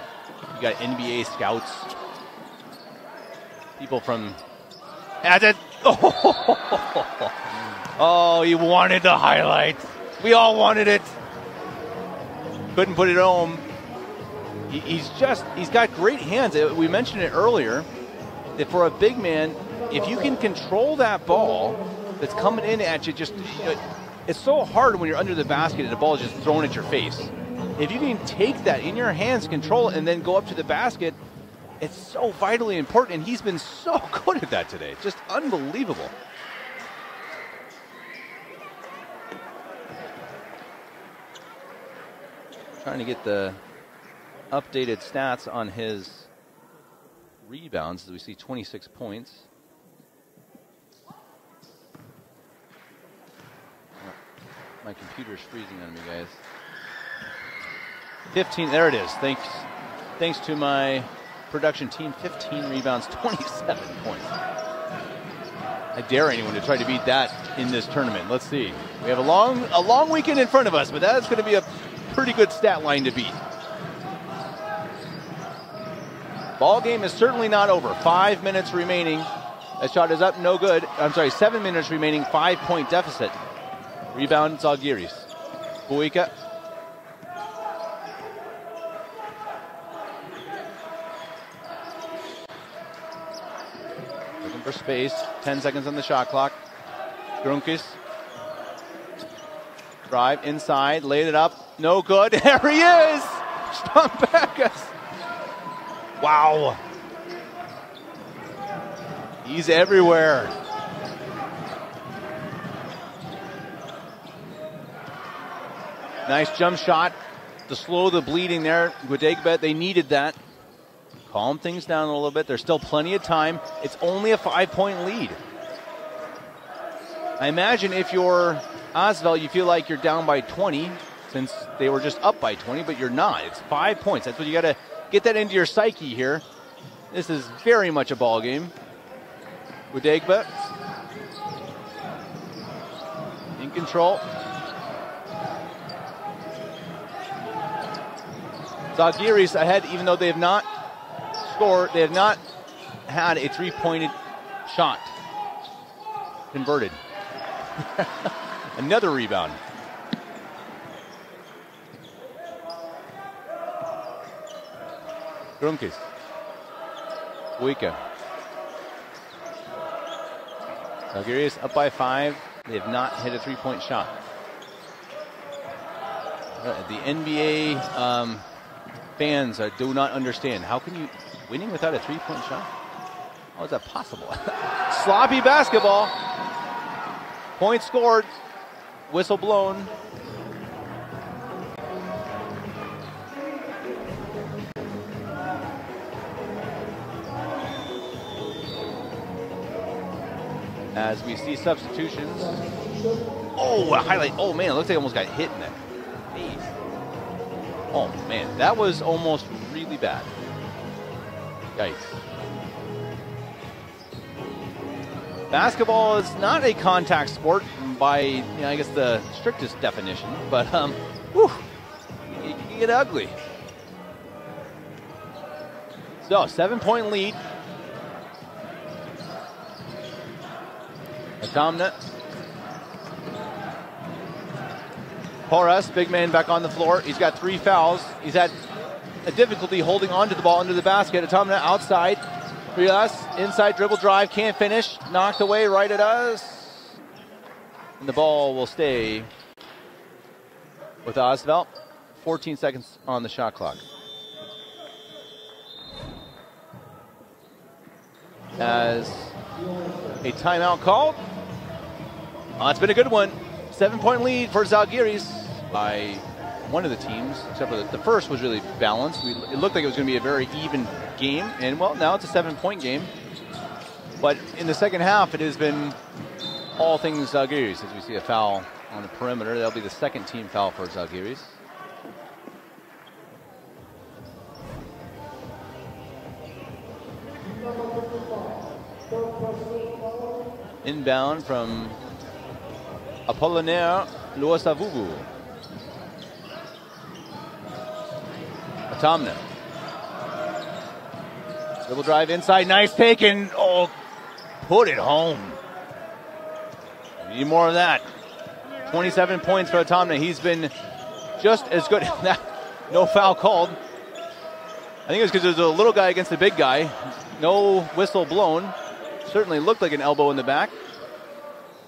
You got NBA scouts. People from... Oh, you wanted the highlight. We all wanted it. Couldn't put it home. He's got great hands. We mentioned it earlier that for a big man, if you can control that ball that's coming in at you, it's so hard when you're under the basket and the ball is just thrown at your face. If you can take that in your hands, control it, and then go up to the basket, it's so vitally important, and he's been so good at that today. Just unbelievable. Trying to get the updated stats on his rebounds as we see 26 points. My computer's freezing on me, guys. 15, there it is. Thanks to my production team, 15 rebounds, 27 points. I dare anyone to try to beat that in this tournament. Let's see. We have a long weekend in front of us, but that's going to be a pretty good stat line to beat. Ball game is certainly not over. 5 minutes remaining. That shot is up, no good. I'm sorry, 7 minutes remaining, 5-point deficit. Rebound, Zalgiris. Buika. Looking for space. 10 seconds on the shot clock. Grunkis. Drive inside, laid it up. No good. There he is! Stampekas. Wow. He's everywhere. Nice jump shot to slow the bleeding there. Gudegbet, they needed that. Calm things down a little bit. There's still plenty of time. It's only a 5-point lead. I imagine if you're Asvel, you feel like you're down by 20 since they were just up by 20, but you're not. It's 5 points. That's what you got to get that into your psyche here. This is very much a ball game. Gudegbet in control. Zalgiris ahead, even though they have not scored. They have not had a three-pointed shot converted. Another rebound. Grunkis. Buika. Zalgiris up by 5. They have not hit a three-point shot. The NBA fans do not understand. How can you winning without a three-point shot? How is that possible? Sloppy basketball. Point scored. Whistle blown. As we see substitutions. Oh, a highlight. Oh, man, it looks like I almost got hit in that face. Oh, man, that was almost really bad. Yikes. Basketball is not a contact sport by, I guess, the strictest definition, but, whew, it can get ugly. So, 7-point lead. Atomna. Porras, big man back on the floor. He's got 3 fouls. He's had a difficulty holding on to the ball under the basket. Atomna outside. Rias, inside dribble drive, can't finish. Knocked away right at us. And the ball will stay with Asvel. 14 seconds on the shot clock. As a timeout called. Oh, it's been a good one. 7-point lead for Zalgiris by one of the teams, except for the first was really balanced. It looked like it was going to be a very even game, and well, now it's a 7-point game. But in the second half, it has been all things Zalgiris. As we see a foul on the perimeter, that'll be the second team foul for Zalgiris. Inbound from Apollinaire Luosavubu. Atomna. Dribble drive inside, nice take, and oh, put it home. We need more of that. 27 points for Atomna. He's been just as good. No foul called. I think it was because there's a little guy against the big guy. No whistle blown. Certainly looked like an elbow in the back.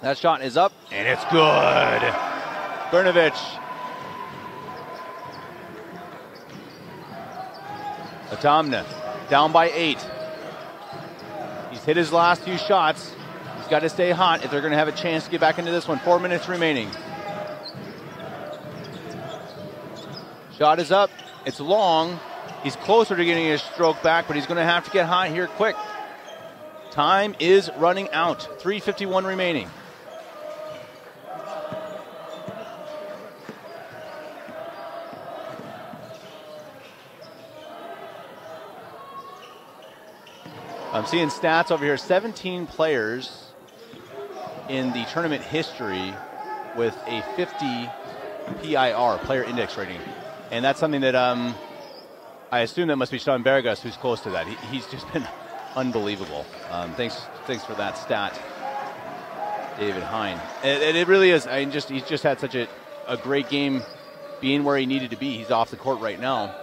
That shot is up, and it's good. Brnovich. Atomna down by 8. He's hit his last few shots. He's got to stay hot if they're going to have a chance to get back into this one. 4 minutes remaining. Shot is up. It's long. He's closer to getting his stroke back, but he's going to have to get hot here quick. Time is running out. 3:51 remaining. I'm seeing stats over here. 17 players in the tournament history with a 50 PIR, player index rating. And that's something that I assume that must be Sean Bergas, who's close to that. He's just been unbelievable. Thanks for that stat, David Hine. And it really is. He's just had such a great game being where he needed to be. He's off the court right now.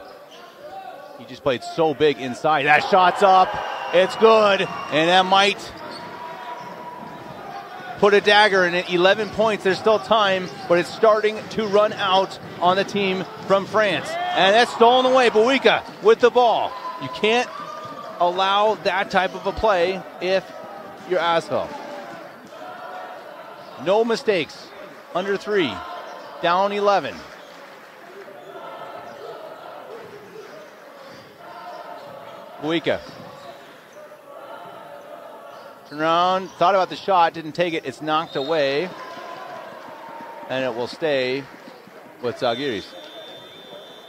He just played so big inside. That shot's up. It's good. And that might put a dagger in it. 11 points. There's still time, but it's starting to run out on the team from France. And that's stolen away. Buika with the ball. You can't allow that type of a play if you're Asvel. No mistakes. Under 3. Down 11. Buika. Turn around. Thought about the shot. Didn't take it. It's knocked away. And it will stay with Zalgiris.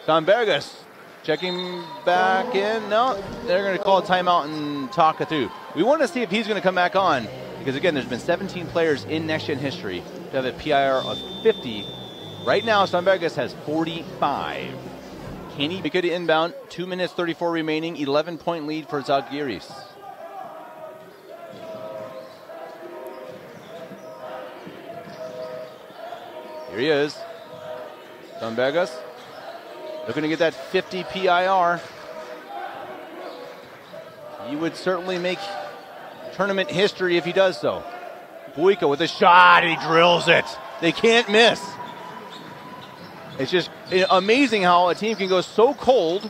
Sambergas checking back in. No, they're going to call a timeout and talk it through. We want to see if he's going to come back on. Because, again, there's been 17 players in next-gen history to have a PIR of 50. Right now, Sambergas has 45. Can he make it inbound? 2 minutes, 34 remaining. 11-point lead for Zalgiris. Here he is. Sambergas looking to get that 50 PIR. He would certainly make tournament history if he does so. Buika with a shot, and he drills it. They can't miss. It's just amazing how a team can go so cold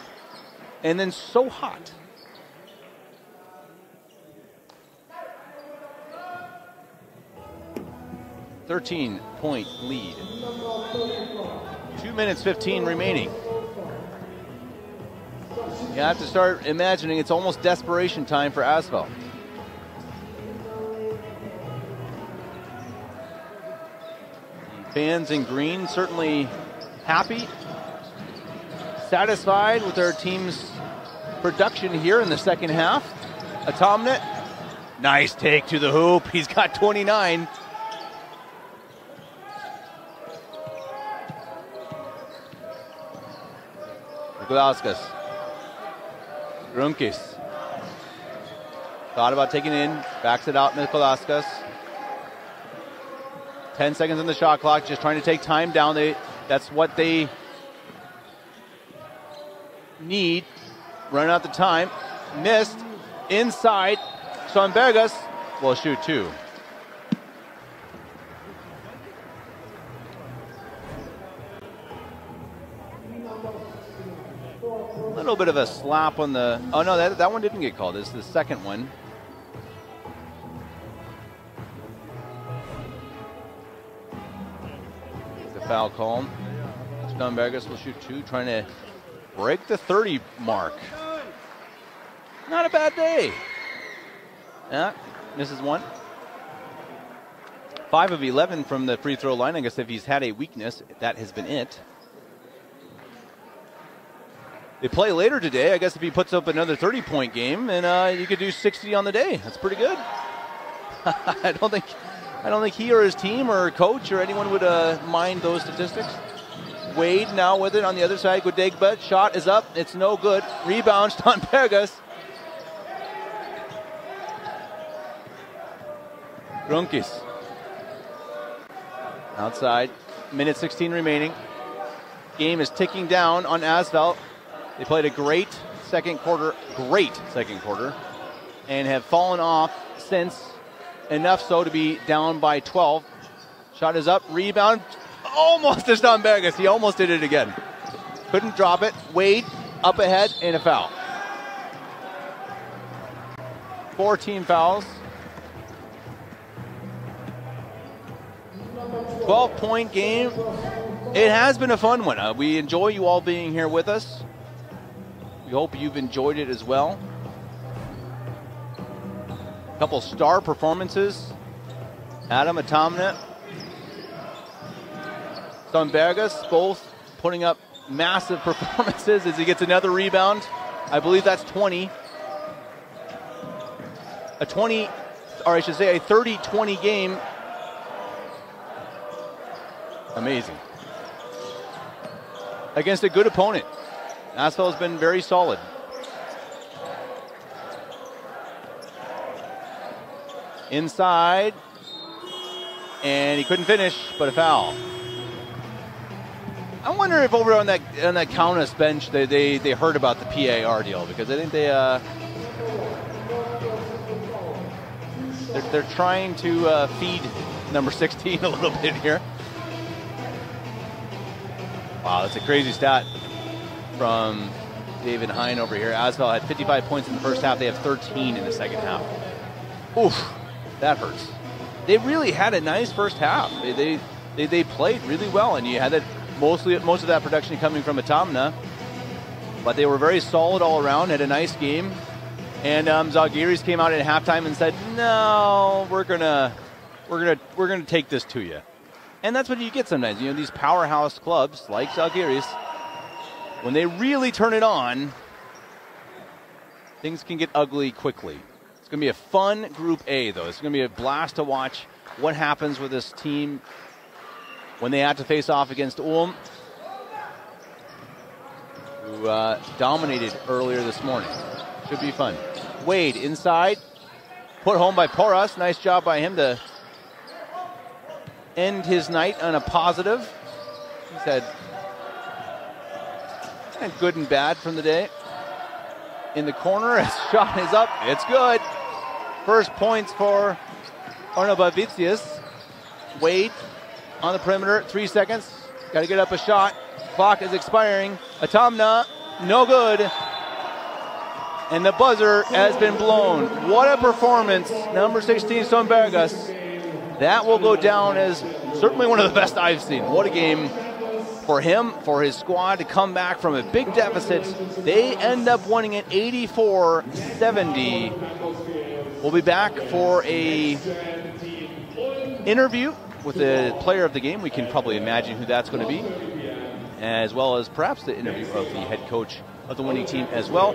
and then so hot. .13-point lead. 2 minutes 15 remaining. You have to start imagining it's almost desperation time for Asvel. Fans in green certainly happy, satisfied with their team's production here in the second half. Atomna, nice take to the hoop. He's got 29. Nikolauskas. Grumkis. Thought about taking it in. Backs it out, Nikolauskas. 10 seconds on the shot clock. Just trying to take time down. That's what they need. Running out the time. Missed. Inside. Sambergas will shoot 2. A little bit of a slap on the... Oh, no, that one didn't get called. This is the second one. The foul call. Zalgiris will shoot 2, trying to break the 30 mark. Not a bad day. Yeah, misses 1. 5 of 11 from the free throw line. I guess if he's had a weakness, that has been it. They play later today. I guess if he puts up another 30-point game, and you could do 60 on the day. That's pretty good. I don't think he or his team or coach or anyone would mind those statistics. Wade now with it on the other side. Godegba, shot is up. It's no good. Rebound, Zalgiris. Grunkis. Outside. Minute 16 remaining. Game is ticking down on Asvel. They played a great second quarter, and have fallen off since, enough so to be down by 12. Shot is up, rebound, almost to Zalgiris. He almost did it again. Couldn't drop it. Wade up ahead and a foul. 4 team fouls. 12-point game. It has been a fun one. We enjoy you all being here with us. We hope you've enjoyed it as well. A couple star performances. Adam Atamna, Zalgiris, both putting up massive performances as he gets another rebound. I believe that's 20. A 30-20 game. Amazing. Against a good opponent. Asvel has been very solid. Inside. And he couldn't finish, but a foul. I wonder if over on that Kaunas bench they heard about the PAR deal, because I think they're trying to feed number 16 a little bit here. Wow, that's a crazy stat from David Hine over here. Asvel had 55 points in the first half. They have 13 in the second half. Oof, that hurts. They really had a nice first half. They played really well, and you had that most of that production coming from Atamna. But they were very solid all around. Had a nice game, and Zalgiris came out at halftime and said, "No, we're gonna take this to you." And that's what you get sometimes. You know, these powerhouse clubs like Zalgiris, when they really turn it on, things can get ugly quickly. It's going to be a fun Group A, though. It's going to be a blast to watch what happens with this team when they have to face off against Ulm, who dominated earlier this morning. Should be fun. Wade inside, put home by Porras. Nice job by him to end his night on a positive. He's had good and bad from the day. In the corner, his shot is up. It's good. First points for Arnabavicius. Wade on the perimeter, 3 seconds. Got to get up a shot. Clock is expiring. Atamna, no good. And the buzzer has been blown. What a performance. Number 16, Zalgiris. That will go down as certainly one of the best I've seen. What a game for him, for his squad to come back from a big deficit. They end up winning it 84-70. We'll be back for a interview with the player of the game. We can probably imagine who that's going to be, as well as perhaps the interview of the head coach of the winning team as well.